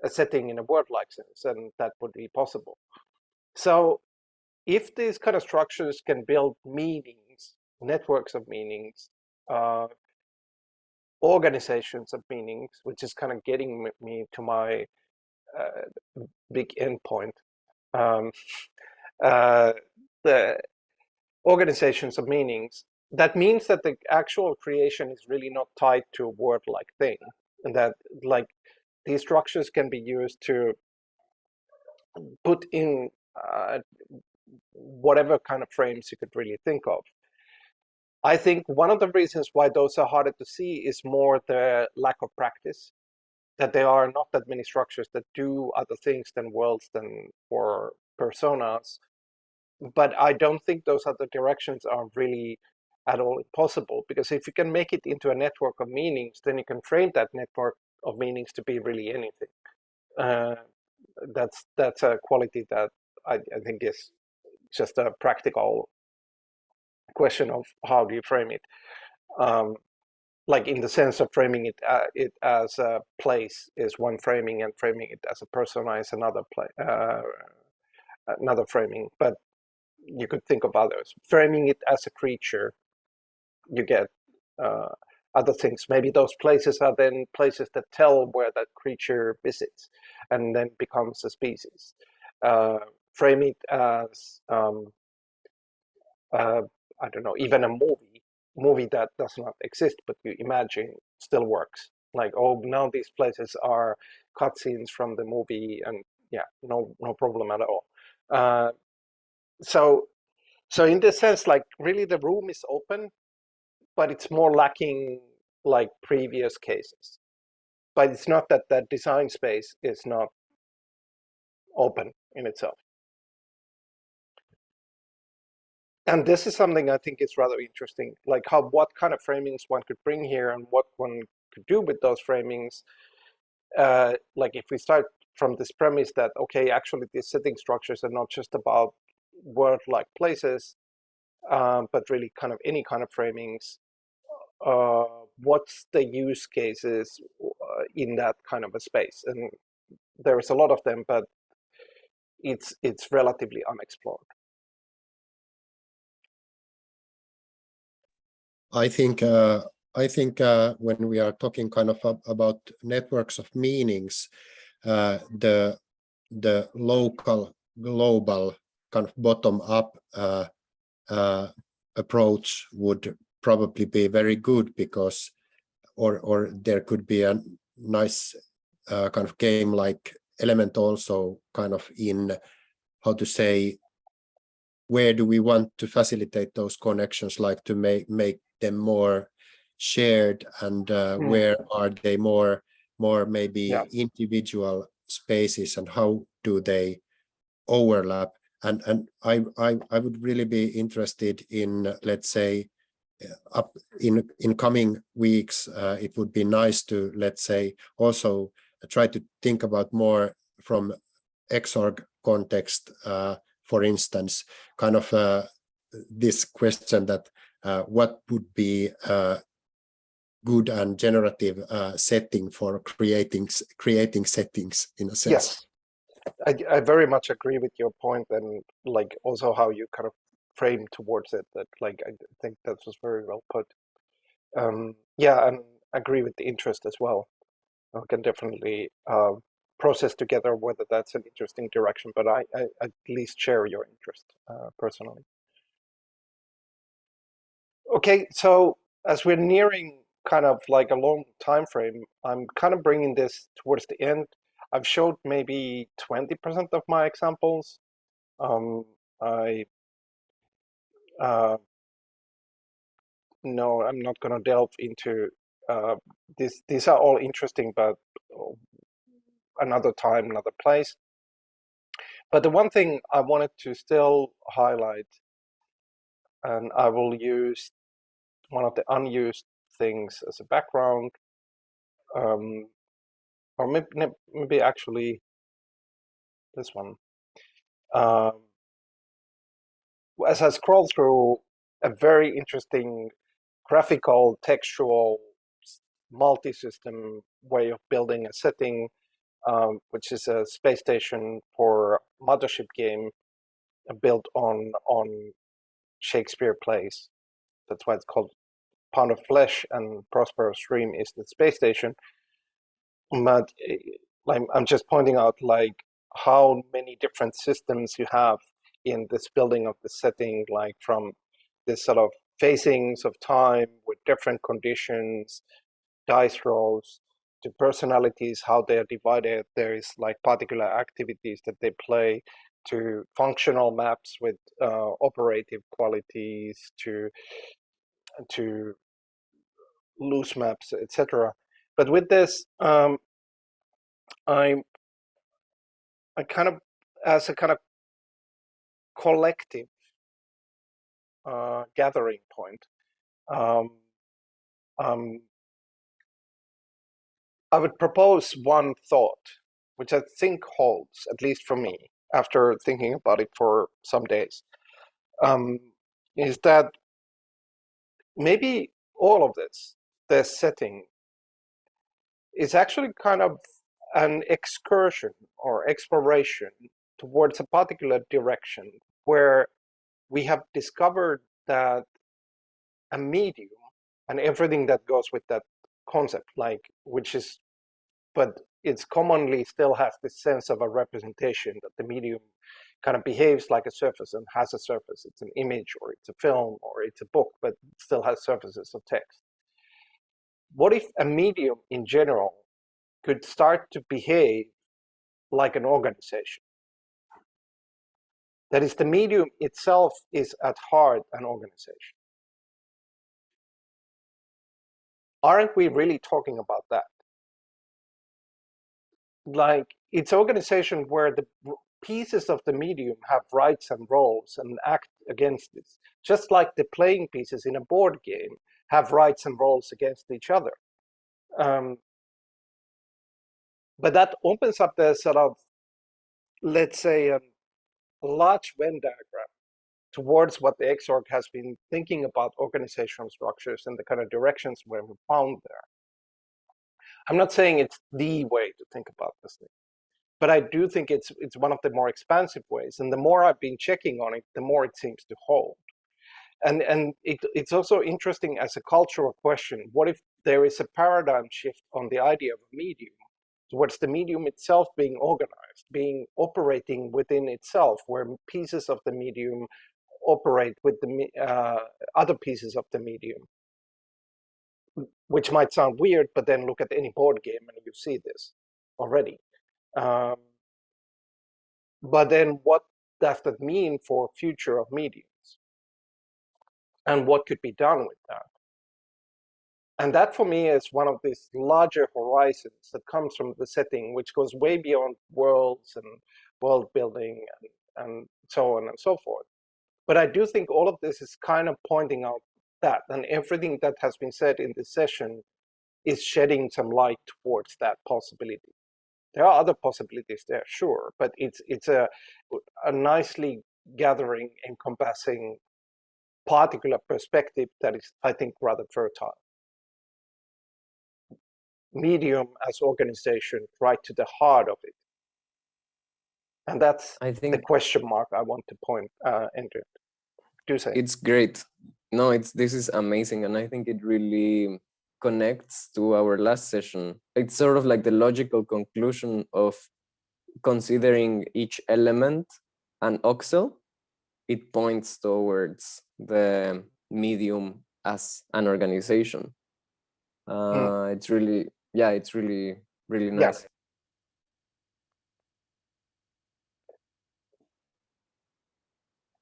a setting in a word-like sense, and that would be possible. So if these kind of structures can build meanings, networks of meanings, organizations of meanings, which is kind of getting me to my big endpoint, the organizations of meanings, that means that the actual creation is really not tied to a word-like thing, and that like these structures can be used to put in whatever kind of frames you could really think of. I think one of the reasons why those are harder to see is more the lack of practice, that there are not that many structures that do other things than worlds or personas. But I don't think those other directions are really at all impossible, because if you can make it into a network of meanings, then you can frame that network of meanings to be really anything. That's a quality that I think is just a practical question of how do you frame it. Like in the sense of framing it as a place is one framing, and framing it as a persona is another another framing. But you could think of others. Framing it as a creature, you get other things. Maybe those places are then places that tell where that creature visits, and then becomes a species. Frame it as I don't know, even a movie. movie that does not exist, but you imagine still works. Like, oh, now these places are cutscenes from the movie, and yeah, no problem at all. So in this sense, like really the room is open, but it's more lacking like previous cases. But it's not that that design space is not open in itself. And this is something I think is rather interesting, like what kind of framings one could bring here and what one could do with those framings. Like if we start from this premise that, okay, actually these setting structures are not just about world-like places, but really kind of any kind of framings. What's the use cases in that kind of a space? And there is a lot of them, but it's relatively unexplored. I think when we are talking kind of about networks of meanings, the local global kind of bottom up approach would probably be very good, because or there could be a nice kind of game like element also kind of in how to say, where do we want to facilitate those connections, like to make them more shared, and where are they more maybe individual spaces, and how do they overlap? And I would really be interested in, let's say, up in coming weeks, it would be nice to, let's say, also try to think about more from XORG context, for instance, kind of this question that what would be a good and generative setting for creating settings in a sense. Yes, I very much agree with your point, and like also how you kind of frame towards it, that like I think that was very well put. Yeah, and agree with the interest as well. We can definitely process together whether that's an interesting direction, but I at least share your interest personally. Okay, so as we're nearing kind of like a long time frame, I'm kind of bringing this towards the end. I've showed maybe 20% of my examples. No, I'm not going to delve into this. These are all interesting, but another time, another place. But the one thing I wanted to still highlight, and I will use one of the unused things as a background, or maybe actually this one. As I scroll through a very interesting graphical, textual, multi-system way of building a setting, which is a space station for mothership game built on Shakespeare plays. That's why it's called Pound of Flesh, and Prosperous Dream is the space station. But I'm just pointing out like how many different systems you have in this building of the setting, like from this sort of phasings of time with different conditions, dice rolls, to personalities, how they are divided. There is like particular activities that they play, to functional maps with operative qualities, to loose maps, etc. But with this, I kind of, as a kind of collective gathering point, I would propose one thought, which I think holds, at least for me, after thinking about it for some days, is that maybe all of this setting, is actually kind of an excursion or exploration towards a particular direction, where we have discovered that a medium and everything that goes with that concept, like, which is, but it's commonly still has this sense of a representation, that the medium kind of behaves like a surface and has a surface. It's an image, or it's a film, or it's a book, but still has surfaces of text. What if a medium in general could start to behave like an organization? That is, the medium itself is at heart an organization. Aren't we really talking about that? Like, it's organization where the pieces of the medium have rights and roles and act against this, just like the playing pieces in a board game have rights and roles against each other. But that opens up the sort of, let's say, a large Venn diagram towards what the XORG has been thinking about organizational structures and the kind of directions where we found there. I'm not saying it's the way to think about this thing, but I do think it's one of the more expansive ways. And the more I've been checking on it, the more it seems to hold. And it's also interesting as a cultural question. What if there is a paradigm shift on the idea of a medium towards the medium itself being organized, being operating within itself, where pieces of the medium operate with the other pieces of the medium, which might sound weird, but then look at any board game and you see this already. But then what does that mean for future of mediums? And what could be done with that? And that for me is one of these larger horizons that comes from the setting, which goes way beyond worlds and world building and so on and so forth. But I do think all of this is kind of pointing out that, and everything that has been said in this session is shedding some light towards that possibility. There are other possibilities there, sure, but it's a nicely gathering, encompassing particular perspective that is, I think, rather fertile. Medium as organization right to the heart of it. And that's the question mark I want to point into. Do say. It's great. No, this is amazing. And I think it really connects to our last session. It's sort of like the logical conclusion of considering each element an oxel. It points towards the medium as an organization. It's really, yeah, it's really, really nice. Yeah.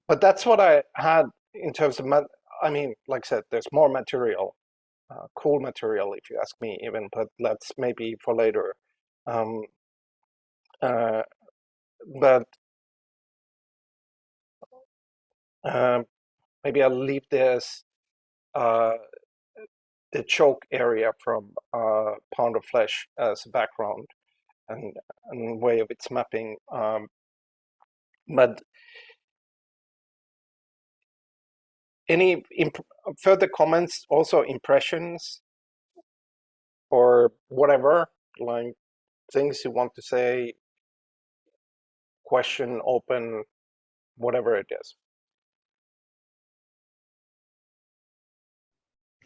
But that's what I had in terms of, I mean, like I said, there's more material, cool material, if you ask me, even, but that's maybe for later. But maybe I'll leave this, the choke area from Pound of Flesh as a background and way of its mapping. But any further comments, also impressions or whatever, like things you want to say, question, open, whatever it is.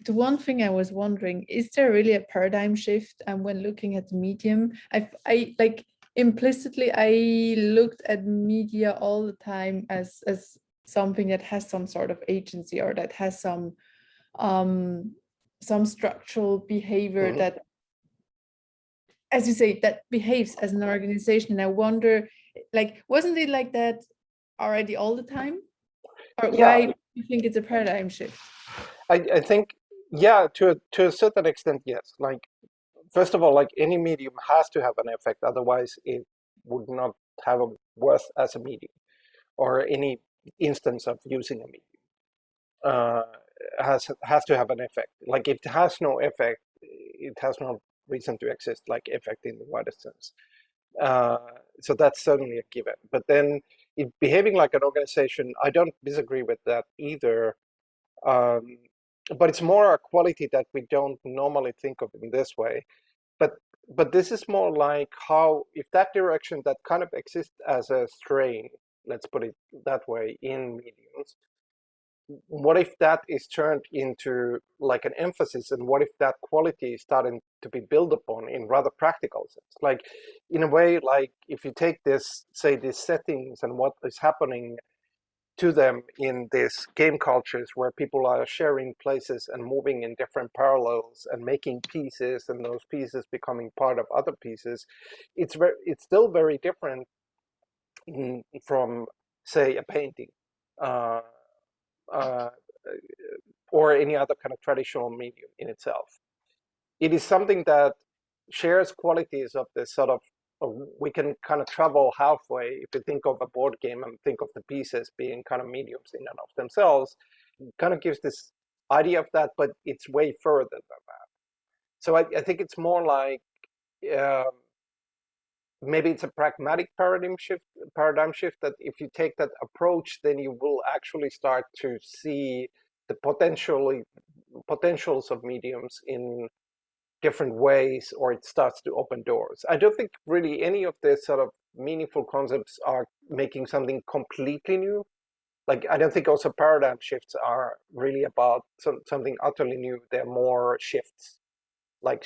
The one thing I was wondering, is there really a paradigm shift? And when looking at the medium, I like implicitly, I looked at media all the time as something that has some sort of agency, or that has some structural behavior that, as you say, that behaves as an organization. And I wonder, like, wasn't it like that already all the time? Or why do you think it's a paradigm shift? I think, yeah, to a certain extent, yes. Like, first of all, like any medium has to have an effect, otherwise it would not have a worth as a medium, or any instance of using a medium has to have an effect. Like, if it has no effect, it has no reason to exist, like effect in the widest sense. So that's certainly a given. But then it behaving like an organization, I don't disagree with that either. But it's more a quality that we don't normally think of in this way. But this is more like how, if that direction that kind of exists as a strain, let's put it that way, in mediums, what if that is turned into like an emphasis, and what if that quality is starting to be built upon in rather practical sense? Like in a way, like if you take this, say these settings and what is happening to them in these game cultures where people are sharing places and moving in different parallels and making pieces, and those pieces becoming part of other pieces, it's still very different from, say, a painting. Uh, or any other kind of traditional medium in itself. It is something that shares qualities of this sort of, we can kind of travel halfway if you think of a board game and think of the pieces being kind of mediums in and of themselves. It kind of gives this idea of that, but it's way further than that. So I think it's more like maybe it's a pragmatic paradigm shift that if you take that approach, then you will actually start to see the potentials of mediums in different ways, or it starts to open doors. I don't think really any of the sort of meaningful concepts are making something completely new. Like I don't think also paradigm shifts are really about something utterly new. They're more shifts. Like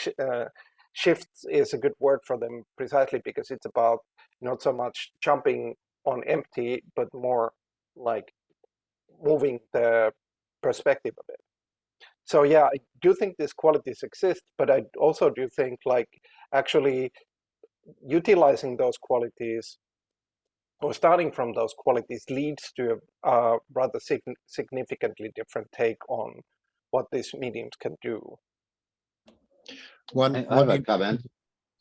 shifts is a good word for them precisely because it's about not so much jumping on empty, but more like moving the perspective a bit. So yeah, I do think these qualities exist, but I also do think like actually utilizing those qualities or starting from those qualities leads to a rather significantly different take on what these mediums can do. I have a comment.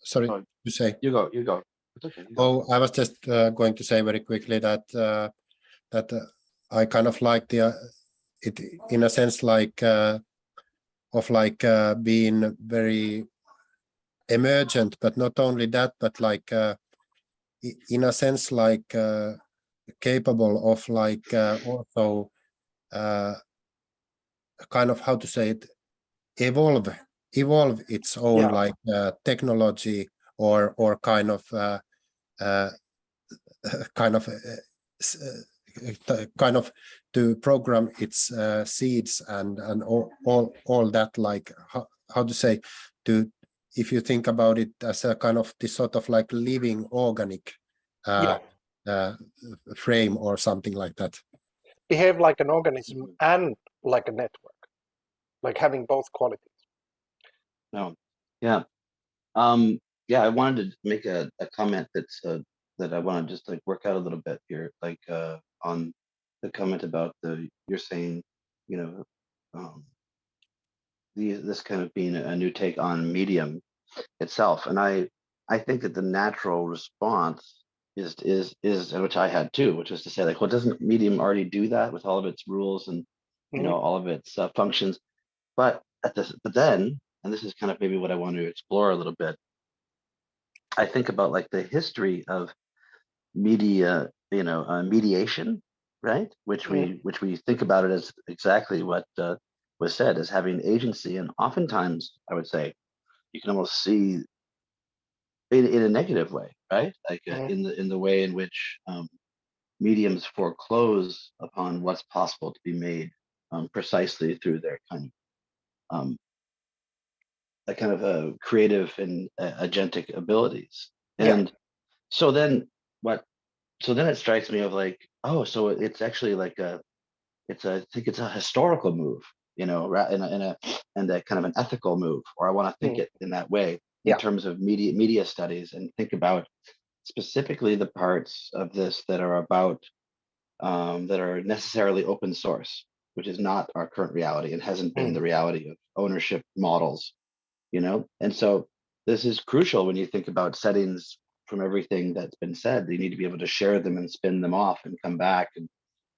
Sorry, Oh, you say. You go. It's okay. You go. Oh, I was just going to say very quickly that I kind of like it in a sense like being very emergent, but not only that, but like in a sense like capable of like also kind of, how to say it, evolve its own like technology or kind of kind of to program its seeds and all that, like how to say, to, if you think about it as a kind of this sort of like living organic frame or something like that. Behave like an organism and like a network, like having both qualities. No, yeah. Yeah, I wanted to make a comment that's that I want to just like work out a little bit here, like on the comment about you're saying, you know, this kind of being a new take on medium itself, and I think that the natural response is and which I had too, which was to say like, well, doesn't medium already do that with all of its rules and all of its functions? But then, and this is kind of maybe what I want to explore a little bit, I think about like the history of media, mediation, right? Which we think about it as exactly what was said, as having agency, and oftentimes I would say you can almost see in a negative way, right? Like in the way in which mediums foreclose upon what's possible to be made precisely through their kind of a kind of creative and agentic abilities. And so then it strikes me of like, oh, so it's actually like I think it's a historical move, in a and a kind of an ethical move, or I want to think it in that way in terms of media studies, and think about specifically the parts of this that are about that are necessarily open source, which is not our current reality and hasn't been the reality of ownership models, and so this is crucial when you think about settings. From everything that's been said, you need to be able to share them and spin them off and come back, and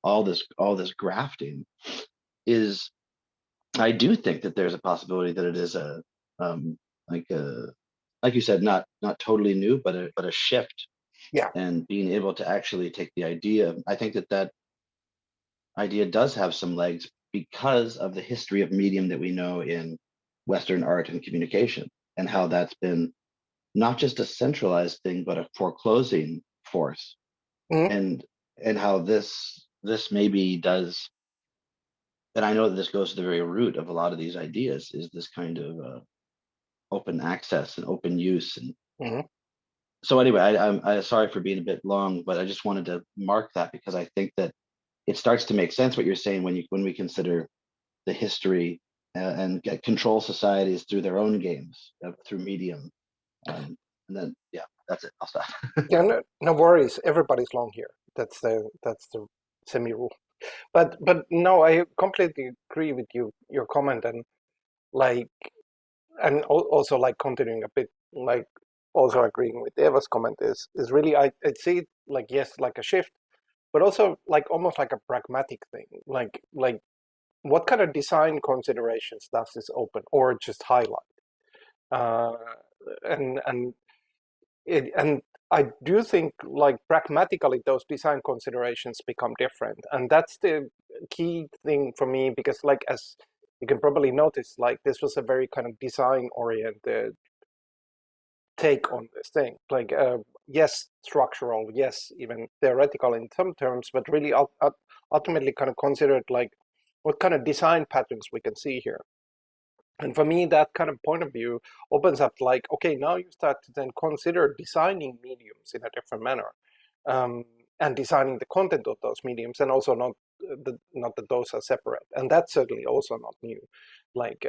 all this grafting is, I do think that there's a possibility that it is a like you said, not totally new, but a shift. And being able to actually take the idea, I think that idea does have some legs because of the history of medium that we know in Western art and communication, and how that's been not just a centralized thing, but a foreclosing force. And how this maybe does and I know that this goes to the very root of a lot of these ideas, is this kind of open access and open use. And Mhm. so anyway, I'm sorry for being a bit long, but I just wanted to mark that because I think that it starts to make sense what you're saying when we consider the history and control societies through their own games, through medium. And then, yeah, that's it. I'll stop. Yeah, no worries. Everybody's long here. That's the semi rule. But no, I completely agree with your comment, and like, and also like continuing a bit, like also agreeing with Eva's comment is really I see it like, yes, like a shift, but also like almost like a pragmatic thing, like what kind of design considerations does this open or just highlight? Uh, and and I do think like pragmatically those design considerations become different, and that's the key thing for me, because like, as you can probably notice, like this was a very kind of design oriented take on this thing, like yes, structural, yes, even theoretical in some terms, but really ultimately kind of considered like what kind of design patterns we can see here. And for me, that kind of point of view opens up like, okay, now you start to then consider designing mediums in a different manner, and designing the content of those mediums, and also not that those are separate. And that's certainly also not new. Like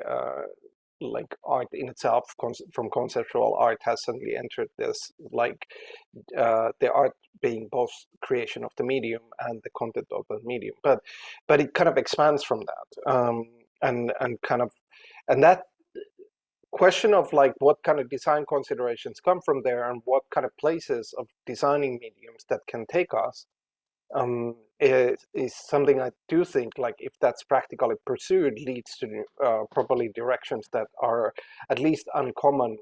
art in itself, from conceptual art, has suddenly entered this, like the art being both creation of the medium and the content of the medium. But it kind of expands from that, and kind of, and that question of like what kind of design considerations come from there, and what kind of places of designing mediums that can take us, is something I do think, like if that's practically pursued, leads to probably directions that are at least uncommon.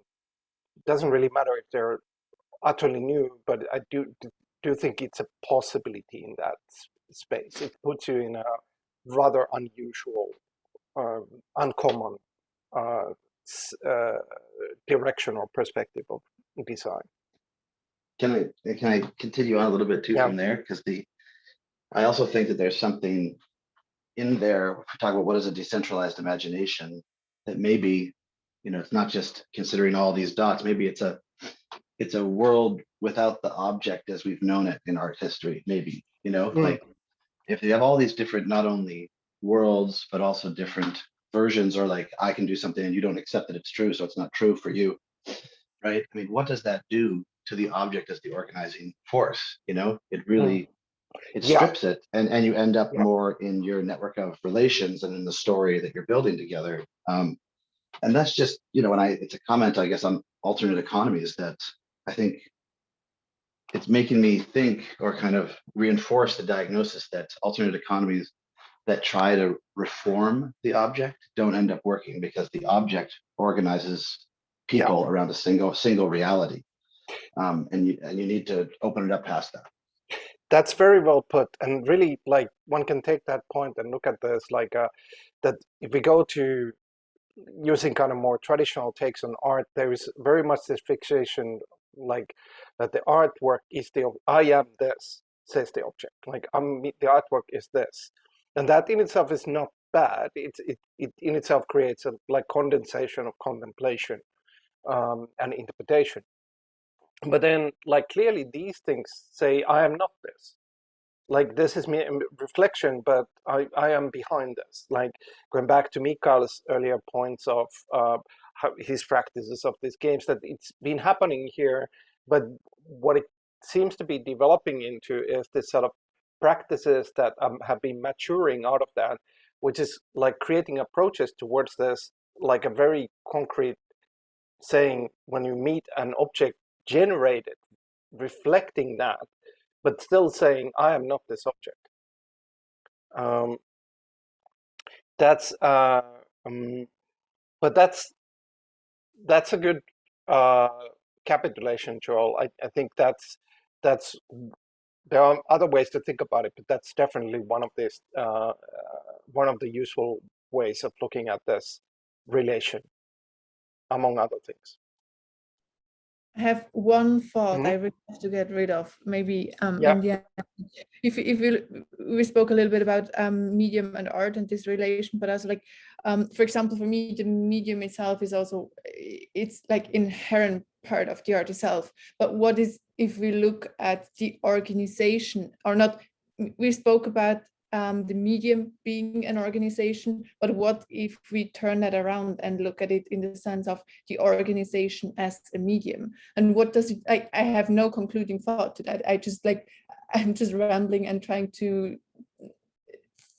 Doesn't really matter if they're utterly new, but I do think it's a possibility in that space. It puts you in a rather unusual, uncommon uh, direction or perspective of design. Can I continue on a little bit too Yeah. from there? Because I also think that there's something in there, if we talk about what is a decentralized imagination, that maybe, it's not just considering all these dots, maybe it's a world without the object as we've known it in art history, maybe, like if you have all these different, not only worlds, but also different versions, or like I can do something and you don't accept that it's true, so it's not true for you, right? I mean, what does that do to the object as the organizing force? It really, it Yeah. strips it, and you end up Yeah. more in your network of relations and in the story that you're building together. And that's just, it's a comment, I guess, on alternate economies that I think it's making me think, or kind of reinforce the diagnosis, that alternate economies that try to reform the object don't end up working, because the object organizes people around a single reality. And you need to open it up past that. That's very well put, and really, like, one can take that point and look at this like that if we go to using kind of more traditional takes on art, there is very much this fixation, like that the artwork is I am this, says the object, like the artwork is this, and that in itself is not bad. It in itself creates a like condensation of contemplation, and interpretation. But then, like, clearly these things say I am not this, like this is me reflection, but I am behind this, like going back to Mikael's earlier points of how his practices of these games, that it's been happening here, but what it seems to be developing into is this sort of practices that have been maturing out of that, which is like creating approaches towards this, like a very concrete saying, when you meet an object generated reflecting that, but still saying I am not this object. That's but that's a good capitulation, Joel. I think that's there are other ways to think about it, but that's definitely one of these one of the useful ways of looking at this relation, among other things. have one thought Mhm. I really have to get rid of. Maybe Yeah. in the end, if we spoke a little bit about medium and art and this relation, but also like, for example, for me, the medium itself is also, it's like inherent part of the art itself. But what is if we look at the organization or not? We spoke about the medium being an organization, but what if we turn that around and look at it in the sense of the organization as a medium? And what does it, I have no concluding thought to that. I'm just rambling and trying to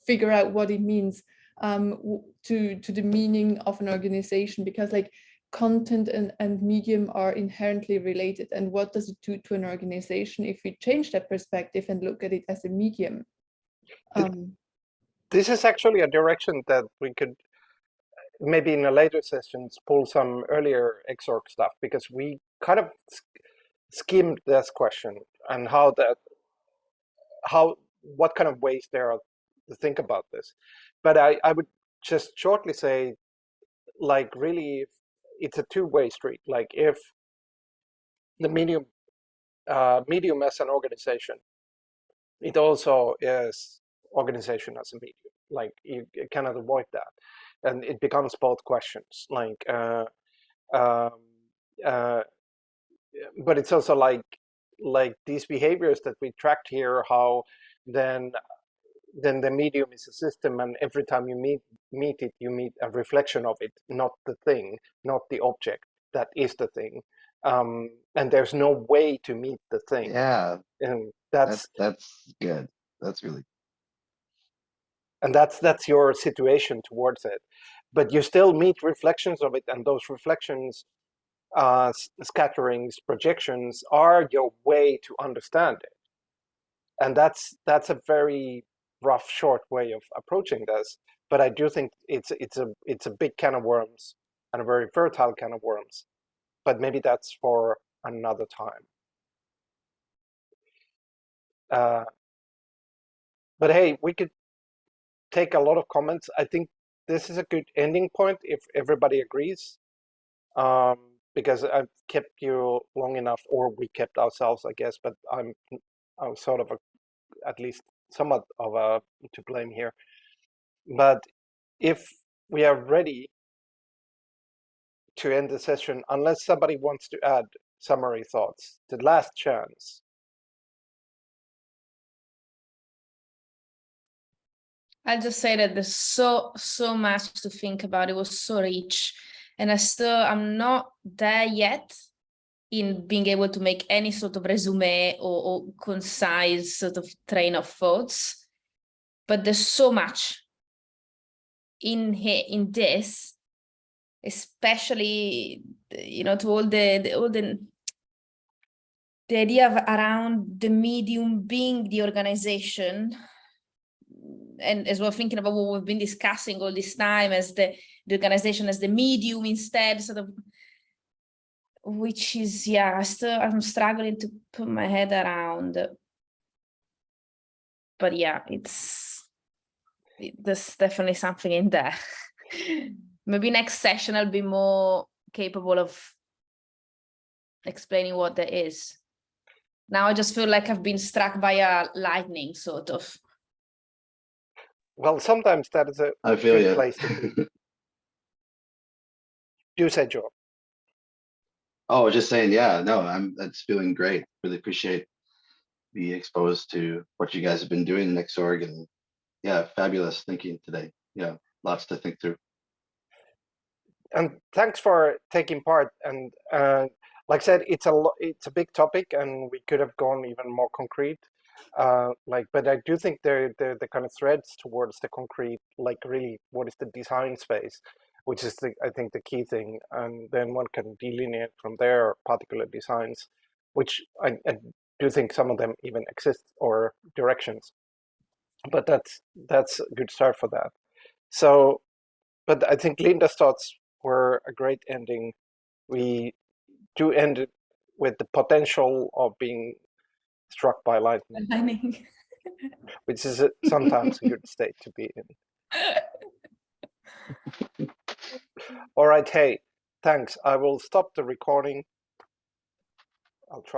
figure out what it means to the meaning of an organization, because like content and medium are inherently related. And what does it do to an organization if we change that perspective and look at it as a medium? This is actually a direction that we could maybe in a later sessions pull some earlier XORG stuff, because we kind of skimmed this question and what kind of ways there are to think about this. But I would just shortly say, like, really, it's a two-way street. Like, if the medium as an organization, it also is organization as a medium. Like, you cannot avoid that, and it becomes both questions. Like, but it's also like these behaviors that we tracked here. How then the medium is a system, and every time you meet it, you meet a reflection of it, not the thing, not the object that is the thing. And there's no way to meet the thing. Yeah, And that's good. That's really, and that's your situation towards it. But you still meet reflections of it, and those reflections, scatterings, projections, are your way to understand it. And that's a very rough, short way of approaching this. But I do think it's a big can of worms, and a very fertile can of worms. But maybe that's for another time. But hey, we could take a lot of comments. I think this is a good ending point if everybody agrees, because I've kept you long enough, or we kept ourselves, I guess. But I'm sort of at least somewhat of a to blame here. But if we are ready to end the session, unless somebody wants to add summary thoughts, the last chance. I'll just say that there's so much to think about. It was so rich, and I'm not there yet in being able to make any sort of resume or concise sort of train of thoughts. But there's so much in here, in this, especially, you know, to all the idea of around the medium being the organization, and as well thinking about what we've been discussing all this time as the organization as the medium instead, sort of, which is, yeah, I'm struggling to put my head around. But yeah, there's definitely something in there. Maybe next session I'll be more capable of explaining what there is. Now I just feel like I've been struck by a lightning, sort of. Well, sometimes that is a I feel good you. place to be. Do say, Joe. Oh, I was just saying, yeah, no, that's feeling great. Really appreciate being exposed to what you guys have been doing in XORG, and yeah, fabulous thinking today. Yeah, lots to think through. And thanks for taking part. And like I said, it's a big topic, and we could have gone even more concrete. But I do think the kind of threads towards the concrete, like really, what is the design space, which is I think the key thing, and then one can delineate from there particular designs, which I do think some of them even exist, or directions. But that's a good start for that. So, but I think Linda's thoughts were a great ending. We do end it with the potential of being struck by lightning, which is sometimes a good state to be in. All right, hey, thanks. I will stop the recording.